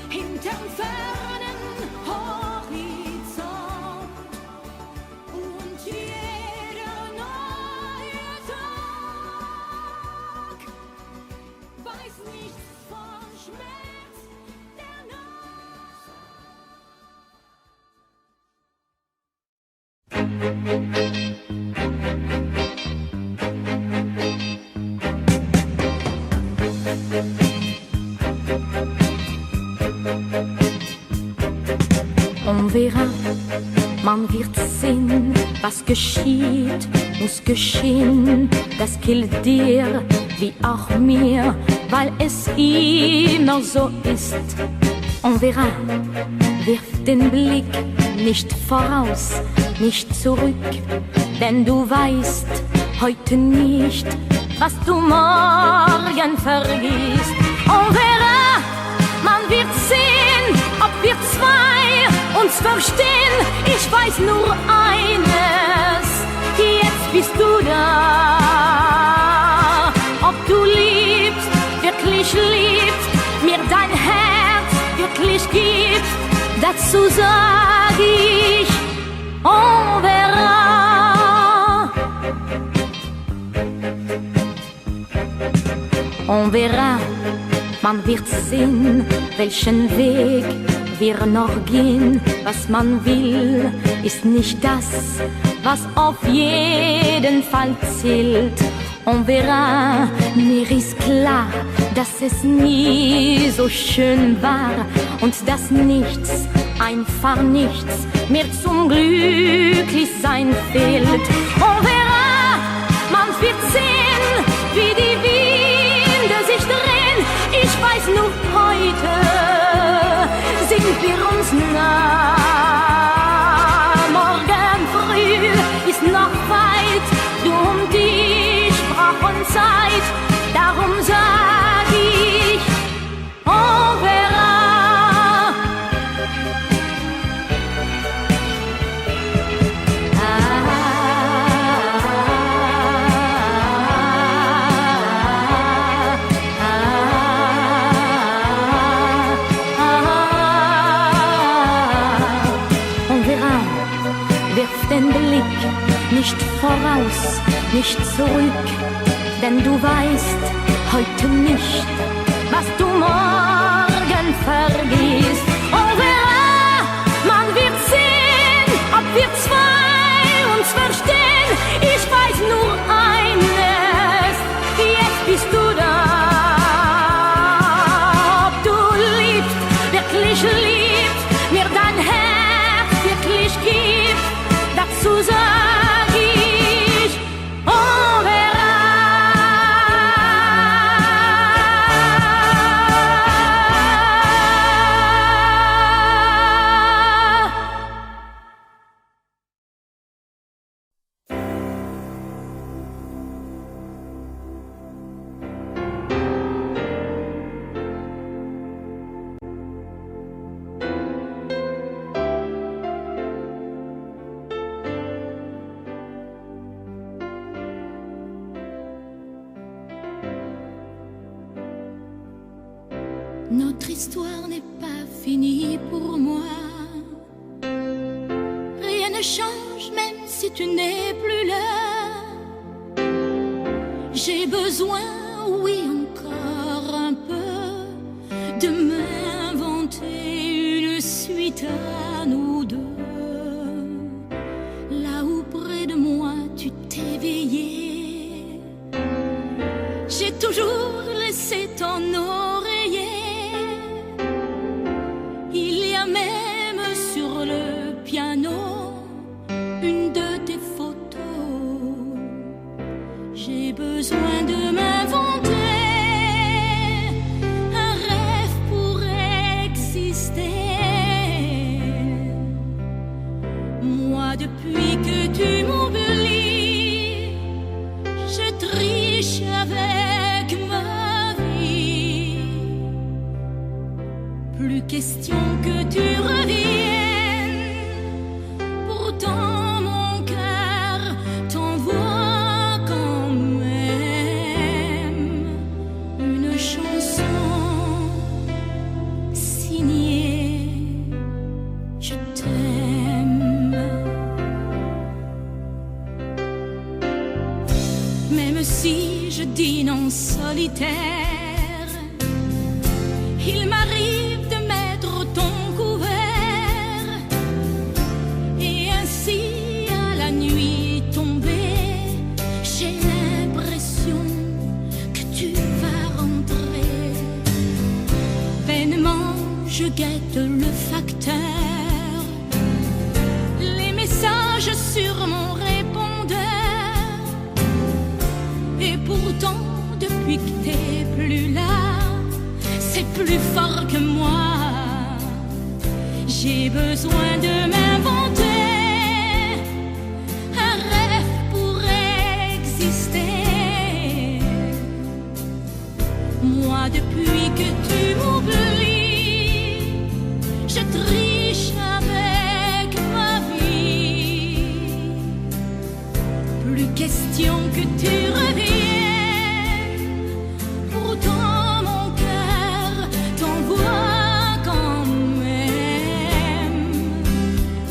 F: hinterm fernen Horizont und jeder neue Tag weiß nichts von Schmerz der Nacht.
B: On verra, man wird sehen, was geschieht, muss geschehen. Das gilt dir wie auch mir, weil es immer so ist. On verra, wirf den Blick nicht voraus, nicht zurück, denn du weißt heute nicht, was du morgen vergisst. On verra, man wird sehen, ob wir zwei uns verstehen. Ich weiß nur eines, jetzt bist du da. Ob du liebst, wirklich liebst, mir dein Herz wirklich gibst, dazu sag ich, on verra. On verra, man wird sehen, welchen Weg wir noch gehen. Was man will, ist nicht das, was auf jeden Fall zählt. On verra, mir ist klar, dass es nie so schön war und dass nichts, einfach nichts, mir zum Glücklichsein fehlt. On verra, man wird sehen, wie die Winde sich drehen. Ich weiß nur heute, sind wir uns nah. Morgen früh ist noch weit, du und ich brauchen Zeit. Darum sag ich, on verra. Den Blick nicht voraus, nicht zurück, denn du weißt heute nicht, was du morgen vergisst. On verra, man wird sehen, ob wir zwei uns verstehen. Ich weiß nur eines, jetzt bist du da. Ob du liebst, wirklich liebst, mir dein Herz wirklich gibst, dazu sag ich, on verra.
A: Notre histoire n'est pas finie pour moi. Rien ne change même si tu n'es plus là. J'ai besoin, oui encore un peu, de m'inventer une suite à nous deux. Là où près de moi tu t'es veillé, j'ai toujours laissé ton oreiller. Il y a même sur le piano
F: une de tes photos. J'ai besoin de m'inventer un rêve pour exister. Moi, depuis que tu m'oublies, je triche avec ma vie. Plus question que tu reviennes. Pourtant mon cœur t'envoie quand même une chanson signée Je t'aime. Même si je dîne en solitaire, il m'arrive de mettre ton couvert et ainsi à la nuit tombée, j'ai l'impression que tu vas rentrer. Vainement je guette le facteur, les messages sur mon répondeur, et pourtant depuis que t'es plus là, c'est plus fort que moi. J'ai besoin de m'inventer un rêve pour exister. Moi, depuis que tu m'oublies, je triche avec ma vie. Plus question que tu reviennes. Pourtant mon cœur t'envoie quand même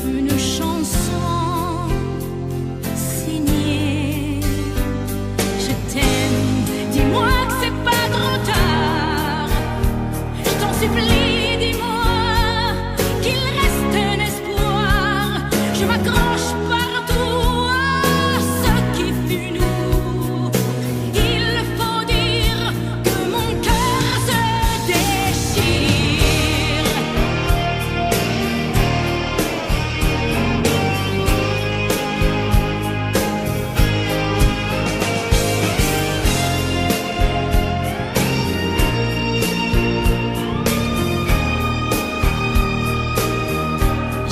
F: une chanson signée Je t'aime. Dis-moi que c'est pas trop tard, je t'en supplie, dis-moi qu'il reste un espoir. Je m'accroche partout à ce qui fut nous. Il faut dire que mon cœur se déchire.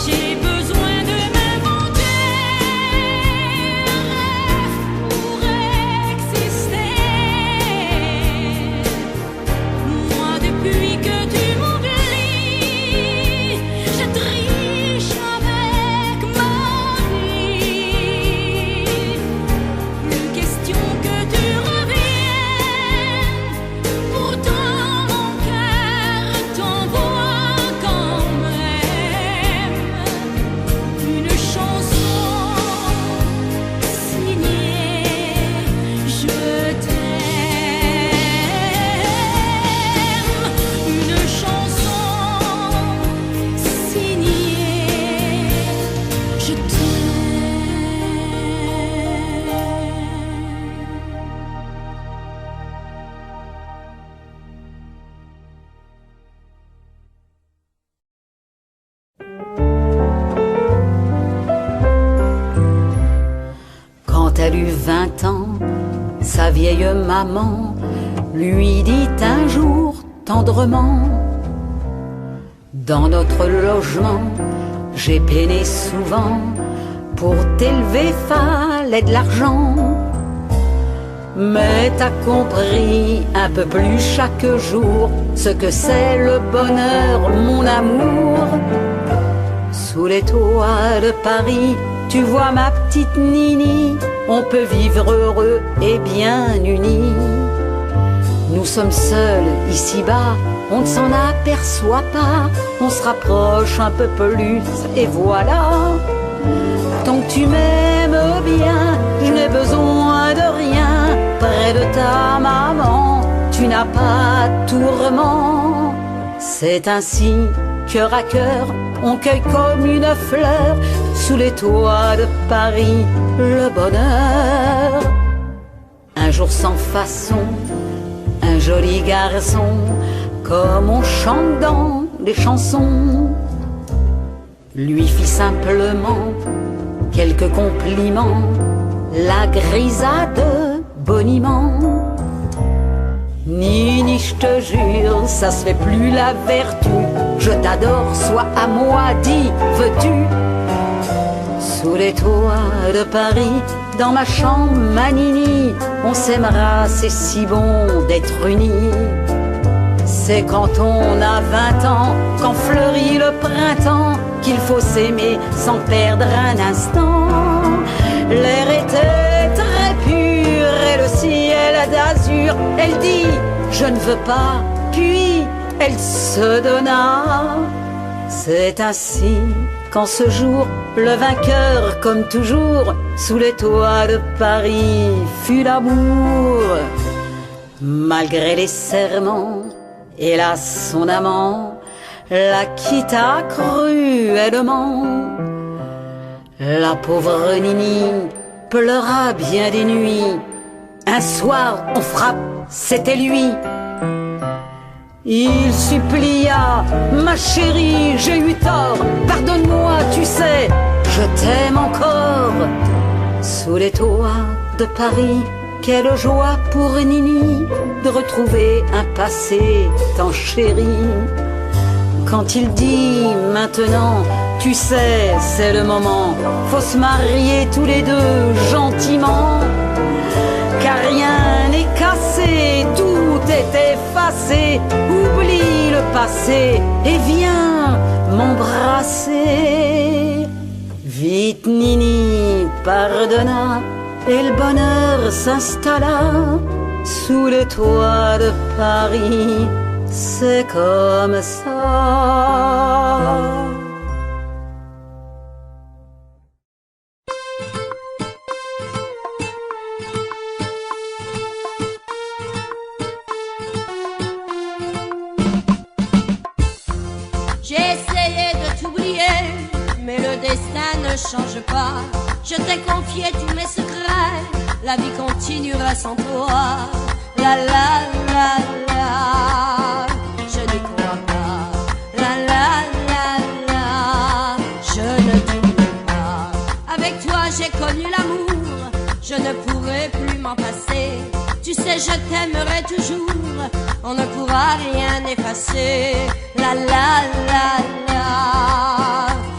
F: J'ai besoin de m'inventer un rêve pour exister. Moi, depuis que tu m'oublies, je triche avec ma vie. Plus question que tu reviennes. Pourtant mon cœur t'envoie quand même une chanson signée Je t'aime. Une chanson signée Je
B: Quand elle eut 20 ans, sa vieille maman lui dit un jour tendrement: dans notre logement, j'ai peiné souvent, pour t'élever fallait de l'argent. Mais t'as compris un peu plus chaque jour ce que c'est le bonheur, mon amour. Sous les toits de Paris, tu vois ma petite Nini, on peut vivre heureux et bien unis. Nous sommes seuls ici-bas, on ne s'en aperçoit pas, on se rapproche un peu plus et voilà. Tant que tu m'aimes bien, je n'ai besoin de rien. Près de ta maman, tu n'as pas de tourment. C'est ainsi, cœur à cœur, on cueille comme une fleur sous les toits de Paris le bonheur. Un jour sans façon, un joli garçon, comme on chante dans les chansons, lui fit simplement quelques compliments, la grisade boniment. Nini, je te jure, ça se fait plus la vertu. Je t'adore, sois à moi, dis, veux-tu? Sous les toits de Paris, dans ma chambre, ma Nini, on s'aimera, c'est si bon d'être unis. C'est quand on a 20 ans, quand fleurit le printemps, qu'il faut s'aimer sans perdre un instant. L'air était très pur et le ciel d'azur. Elle dit, je ne veux pas, puis elle se donna. C'est ainsi qu'en ce jour, le vainqueur, comme toujours, sous les toits de Paris, fut l'amour. Malgré les serments, hélas son amant la quitta cruellement. La pauvre Nini pleura bien des nuits. Un soir on frappe, c'était lui. Il supplia, ma chérie, j'ai eu tort, pardonne-moi, tu sais, je t'aime encore. Sous les toits de Paris, quelle joie pour Nini de retrouver un passé tant chéri. Quand il dit maintenant, tu sais, c'est le moment, faut se marier tous les deux gentiment. Car rien n'est cassé, tout est effacé. Oublie le passé et viens m'embrasser. Vite Nini pardonna et le bonheur s'installa. Sous les toits de Paris, c'est comme ça.
I: J'ai essayé de t'oublier, mais le destin ne change pas. Je t'ai confié tous mes secrets, la vie continuera sans toi. La la la la, je n'y crois pas. La la la la, je ne t'oublie pas. Avec toi j'ai connu l'amour, je ne pourrai plus m'en passer. Tu sais je t'aimerai toujours, on ne pourra rien effacer. La la la la,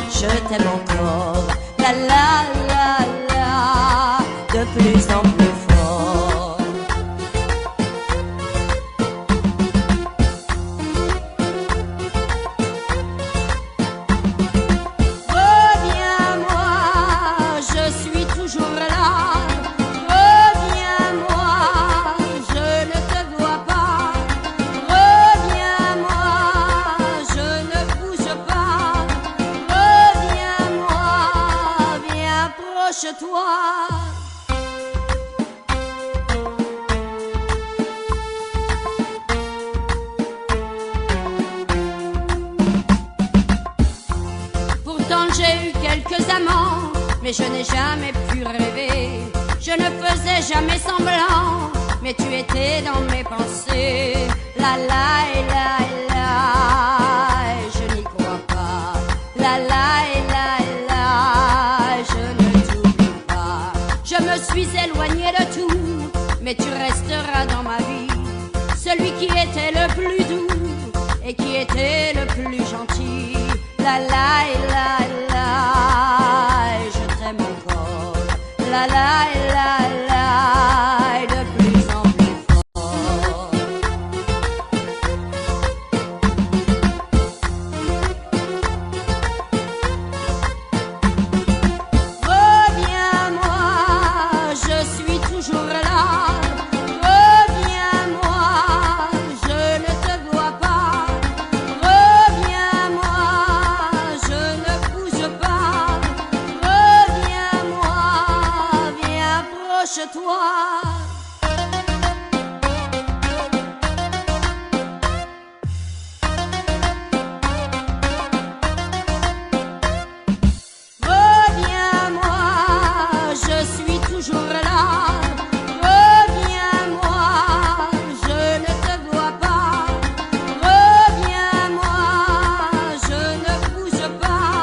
I: je t'aime encore. La la la la, de plus en plus fort. Reviens-moi, je suis toujours là. Reviens-moi, je ne te vois pas. Reviens-moi, je ne bouge pas. Reviens-moi, viens approche-toi. Pourtant j'ai eu quelques amants, mais je n'ai jamais pu rêver. Je ne faisais jamais semblant, mais tu étais dans mes pensées. La la et la et la, et je n'y crois pas. La la et la et la, et je ne t'oublie pas. Je me suis éloignée de tout, mais tu resteras dans ma vie. Celui qui était le plus doux et qui était le plus gentil. La la et la et la, et je t'aime encore. La la et la et la, et de plus en plus fort. Reviens-moi, je suis toujours là. Reviens-moi, je ne te vois pas. Reviens-moi, je ne bouge pas. Reviens-moi, viens approche-toi. Reviens-moi, je suis toujours là. Reviens-moi, je ne te vois pas. Reviens-moi, je ne bouge pas.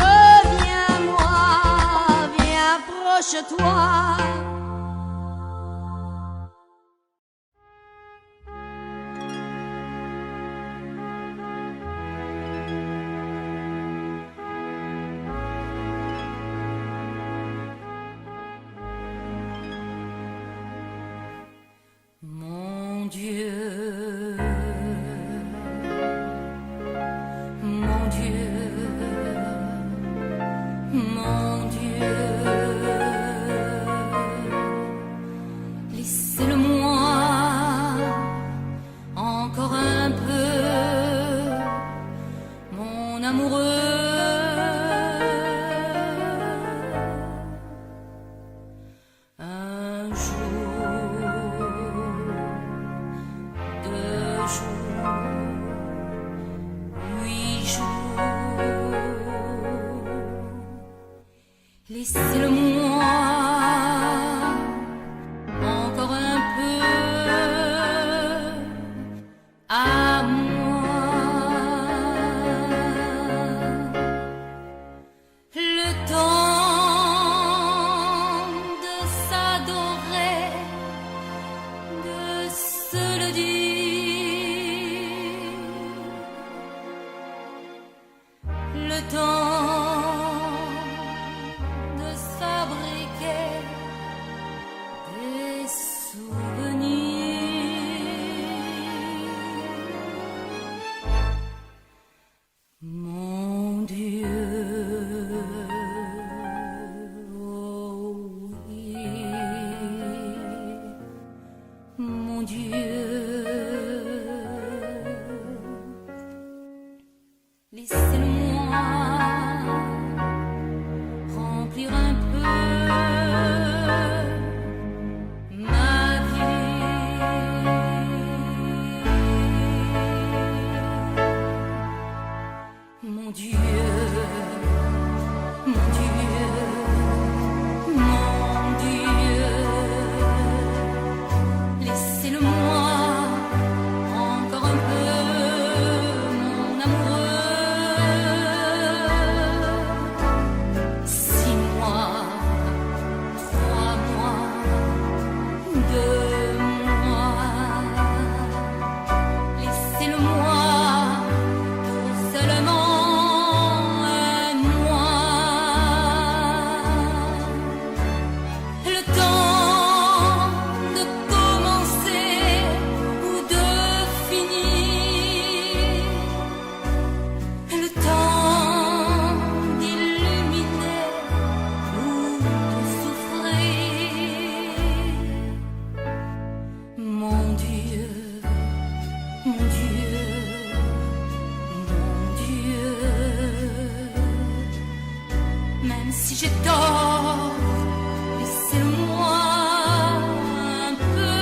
I: Reviens-moi, approche-toi.
C: Mon Dieu, mon Dieu, mon Dieu, laissez-le-moi encore un peu, mon amoureux. Un jour, 2 jours, 8 jours, laissez-le-moi encore un peu à moi. Le temps de s'adorer, de se le dire, le temps de fabriquer des souvenirs. Mon Dieu, oh oui, mon Dieu, laissez-le-moi remplir un peu ma vie. Mon Dieu, mon Dieu, mon Dieu, laissez-le-moi encore un peu, mon amoureux. 6 mois, 3 mois, 2 mois, laissez-le-moi tout seulement un mois. Le temps de commencer ou de finir, le temps d'illuminer ou de souffrir. Mon Dieu, mon Dieu, mon Dieu, même si j'ai tort, laissez-moi un peu.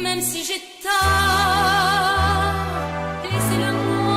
C: Même si j'ai tort, laissez-le-moi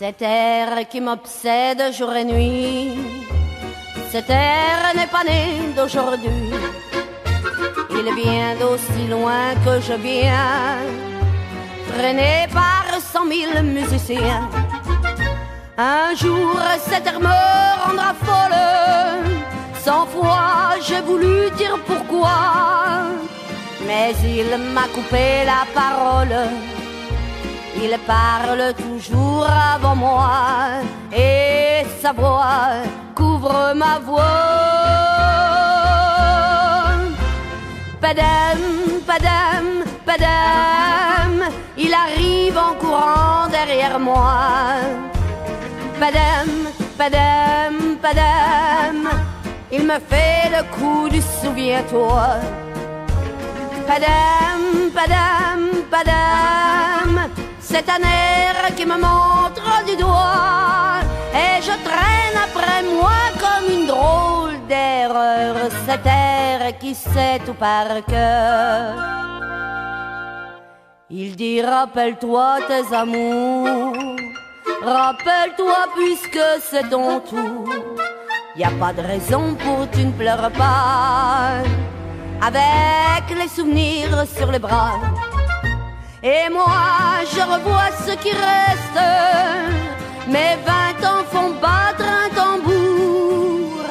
I: Cet air qui m'obsède jour et nuit, cet air n'est pas né d'aujourd'hui. Il vient d'aussi loin que je viens, traîné par 100 000 musiciens. Un jour cet air me rendra folle, 100 fois j'ai voulu dire pourquoi, mais il m'a coupé la parole. Il parle toujours avant moi et sa voix couvre ma voix. Padam, padam, padam, il arrive en courant derrière moi. Padam, padam, padam, il me fait le coup du souviens-toi. Padam, padam, padam, c'est un air qui me montre du doigt et je traîne après moi comme une drôle
B: d'erreur, cet air qui sait tout par cœur. Il dit rappelle-toi tes amours, rappelle-toi puisque c'est ton tour. Y a pas de raison pour que tu ne pleures pas, avec les souvenirs sur les bras. Et moi je revois ce qui reste, mes 20 ans font battre un tambour.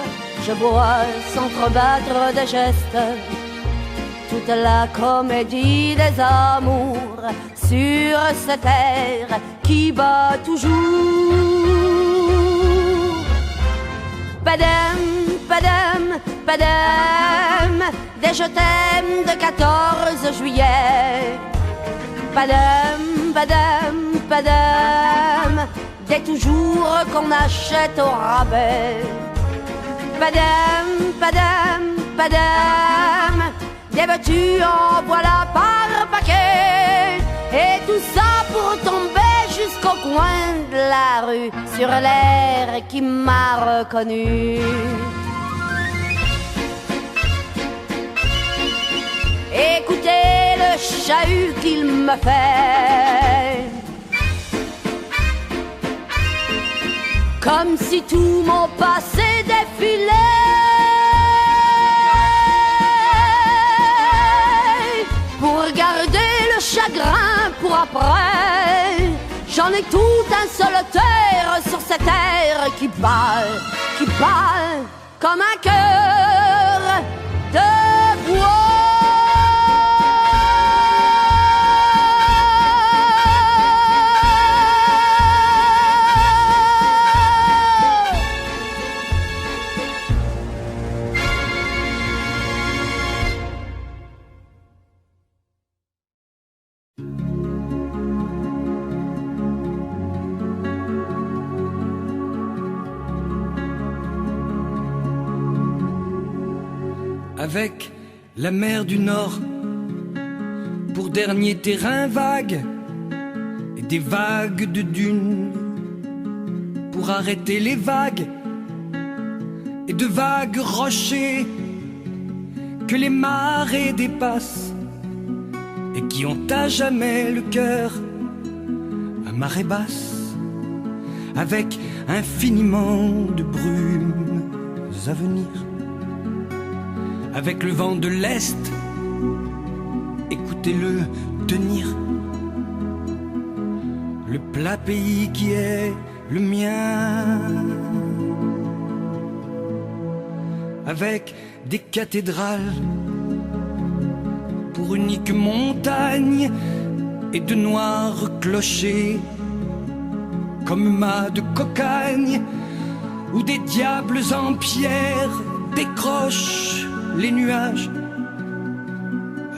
B: Je vois s'entrebattre des gestes, toute la comédie des amours sur cette terre qui bat toujours. Padam, padam, padam, des je t'aime de 14 juillet. Padam, padam, padam, des toujours qu'on achète au rabais. Padam, padam, padam, des veux-tu en voilà par paquet. Et tout ça pour tomber jusqu'au coin de la rue, sur l'air qui m'a reconnu. Écoutez le chahut qu'il me fait, comme si tout mon passé défilait. Pour garder le chagrin pour après, j'en ai tout un solitaire sur cette terre qui bat comme un cœur de bois.
J: Avec la mer du Nord pour dernier terrain vague, et des vagues de dunes pour arrêter les vagues, et de vagues rochers que les marées dépassent et qui ont à jamais le cœur à marée basse, avec infiniment de brumes à venir. Avec le vent de l'Est, écoutez-le tenir. Le plat pays qui est le mien. Avec des cathédrales pour unique montagne et de noirs clochers comme mâts de cocagne, où des diables en pierre décrochent les nuages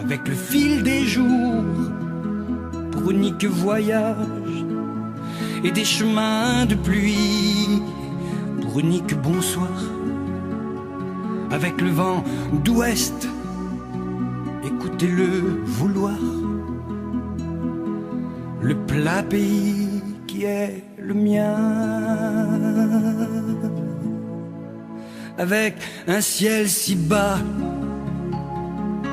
J: avec le fil des jours pour unique voyage, et des chemins de pluie pour unique bonsoir. Avec le vent d'ouest, écoutez-le vouloir. Le plat pays qui est le mien. Avec un ciel si bas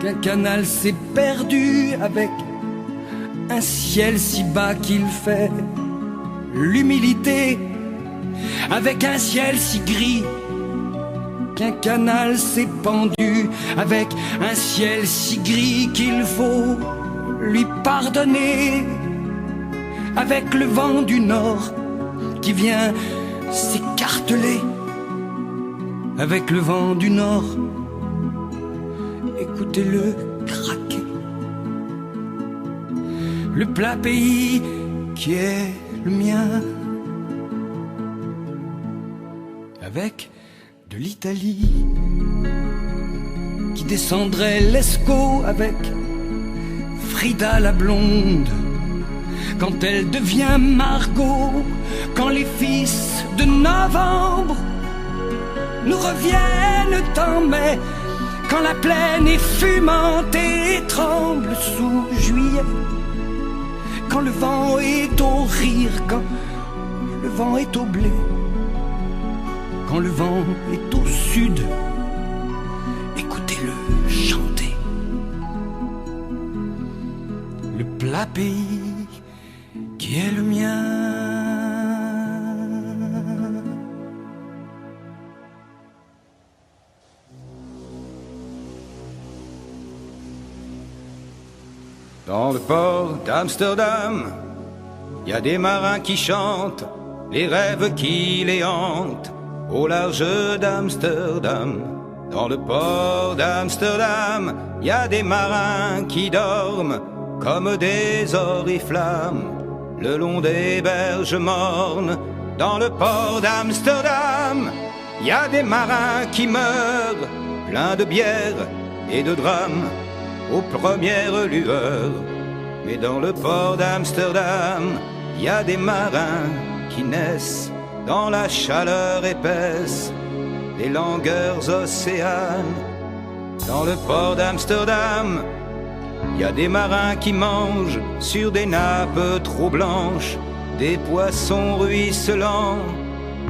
J: qu'un canal s'est perdu, avec un ciel si bas qu'il fait l'humilité, avec un ciel si gris qu'un canal s'est pendu, avec un ciel si gris qu'il faut lui pardonner, avec le vent du nord qui vient s'écarteler. Avec le vent du nord, écoutez-le craquer. Le plat pays qui est le mien. Avec de l'Italie qui descendrait l'Escaut, avec Frida la blonde quand elle devient Margot, quand les fils de novembre nous reviennent en mai, quand la plaine est fumante et tremble sous juillet, quand le vent est au rire, quand le vent est au blé, quand le vent est au sud chantez-le, chantez. Le plat pays qui est le mien.
K: Dans le port d'Amsterdam, y a des marins qui chantent les rêves qui les hantent au large d'Amsterdam. Dans le port d'Amsterdam, y a des marins qui dorment comme des oriflammes le long des berges mornes. Dans le port d'Amsterdam, y a des marins qui meurent pleins de bière et de drames aux premières lueurs. Mais dans le port d'Amsterdam, y a des marins qui naissent dans la chaleur épaisse des langueurs océanes. Dans le port d'Amsterdam, y a des marins qui mangent sur des nappes trop blanches des poissons ruisselants.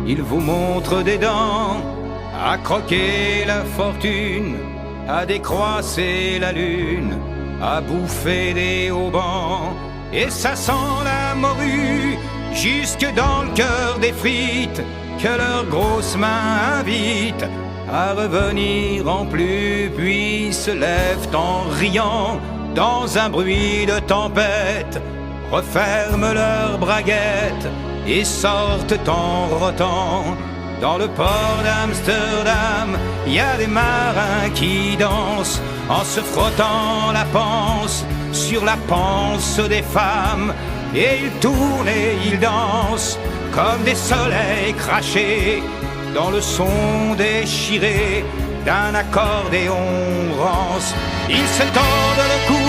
K: Ils vous montrent des dents à croquer la fortune, à décroisser la lune, à bouffer des haubans. Et ça sent la morue jusque dans le cœur des frites que leurs grosses mains invitent à revenir en plus, puis se lèvent en riant dans un bruit de tempête, referment leurs braguettes et sortent en rotant. Dans le port d'Amsterdam, y a des marins qui dansent en se frottant la panse sur la panse des femmes. Et ils tournent et ils dansent comme des soleils crachés dans le son déchiré d'un accordéon rance. Ils se tordent le cou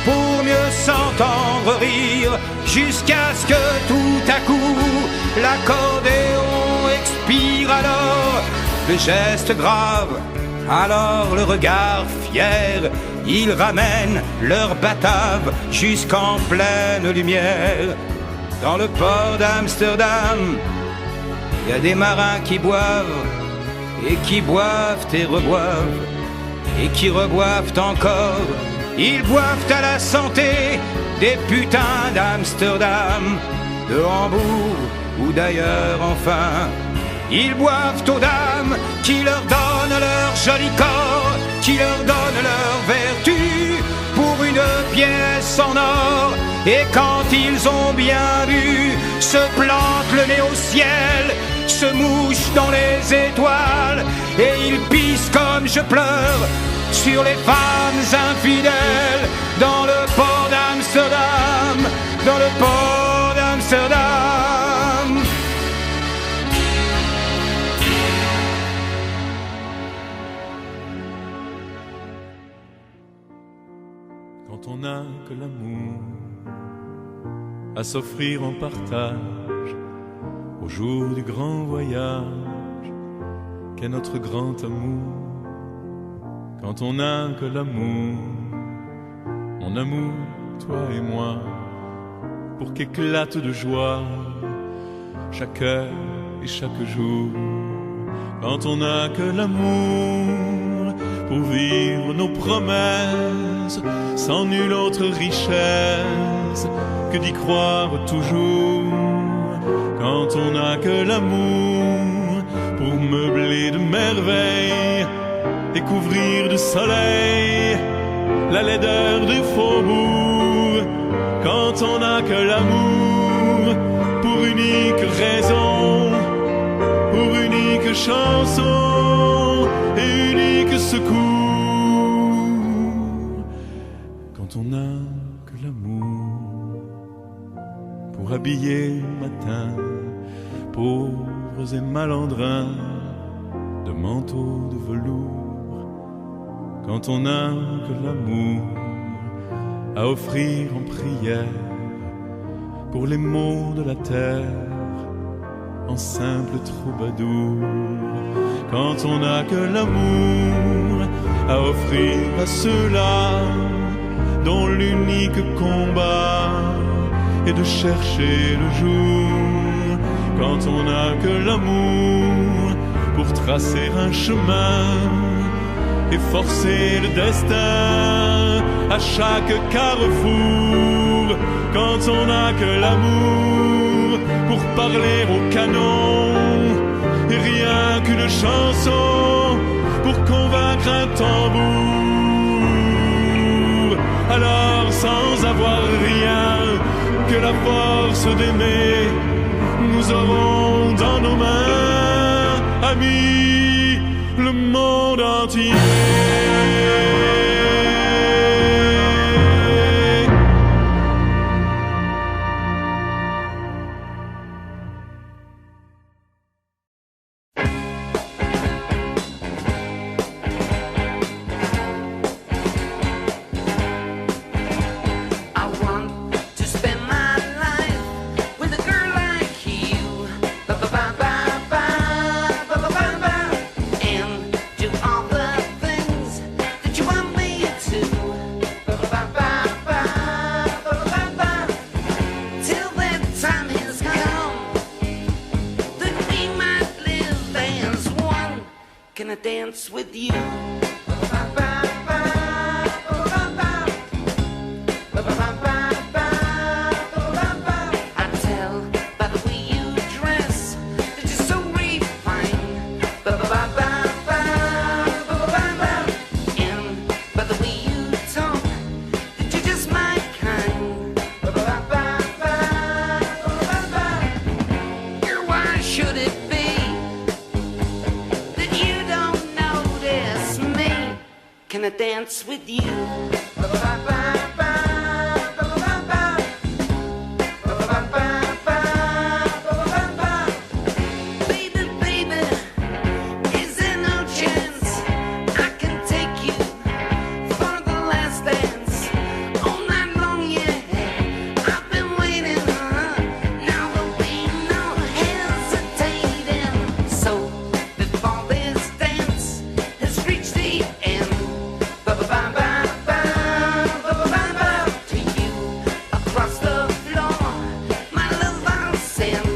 K: pour mieux s'entendre rire, jusqu'à ce que tout à coup l'accordéon expire. Alors le geste grave, alors le regard fier, ils ramènent leur batave jusqu'en pleine lumière. Dans le port d'Amsterdam, y a des marins qui boivent et qui boivent et reboivent et qui reboivent encore. Ils boivent à la santé des putains d'Amsterdam, de Hambourg ou d'ailleurs enfin. Ils boivent aux dames qui leur donnent leur joli corps, qui leur donnent leur vertu pour une pièce en or. Et quand ils ont bien bu, se plantent le nez au ciel, se mouchent dans les étoiles, et ils pissent comme je pleure sur les femmes infidèles. Dans le port d'Amsterdam, dans le port d'Amsterdam.
L: Quand on n'a que l'amour à s'offrir en partage au jour du grand voyage qu'est notre grand amour. Quand on n'a que l'amour, mon amour, toi et moi, pour qu'éclate de joie chaque heure et chaque jour. Quand on n'a que l'amour pour vivre nos promesses, sans nulle autre richesse que d'y croire toujours. Quand on n'a que l'amour pour meubler de merveilles et couvrir de soleil la laideur des faubourgs. Quand on n'a que l'amour pour unique raison, pour unique chanson et unique secours. Quand on n'a que l'amour pour habiller le matin pauvres et malandrins de manteaux de velours. Quand on n'a que l'amour à offrir en prière pour les maux de la terre en simple troubadour. Quand on n'a que l'amour à offrir à ceux-là dont l'unique combat est de chercher le jour. Quand on n'a que l'amour pour tracer un chemin et forcer le destin à chaque carrefour. Quand on n'a que l'amour pour parler au canon et rien qu'une chanson pour convaincre un tambour. Alors sans avoir rien que la force d'aimer, nous aurons dans nos mains, amis, le monde entier.
M: Dance with you. I tell by the way you dress that you're so refined. And by the way you talk that you're just my kind. Girl, why should it be that you don't notice me? Can I dance with you? Baby, baby, is there no chance I can take you for the last dance? All night long, yeah, I've been waiting, now there'll be no hesitating. So before this dance has reached the end, to you across the floor, my love I'll send.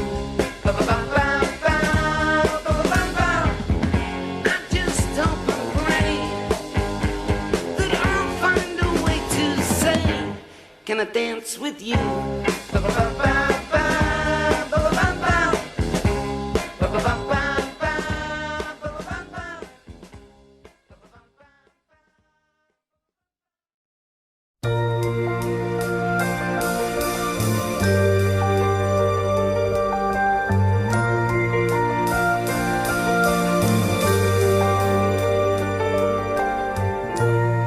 M: I just hope and pray that I'll find a way to say, can I dance with you?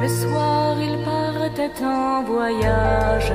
C: Le soir, il partait en voyage.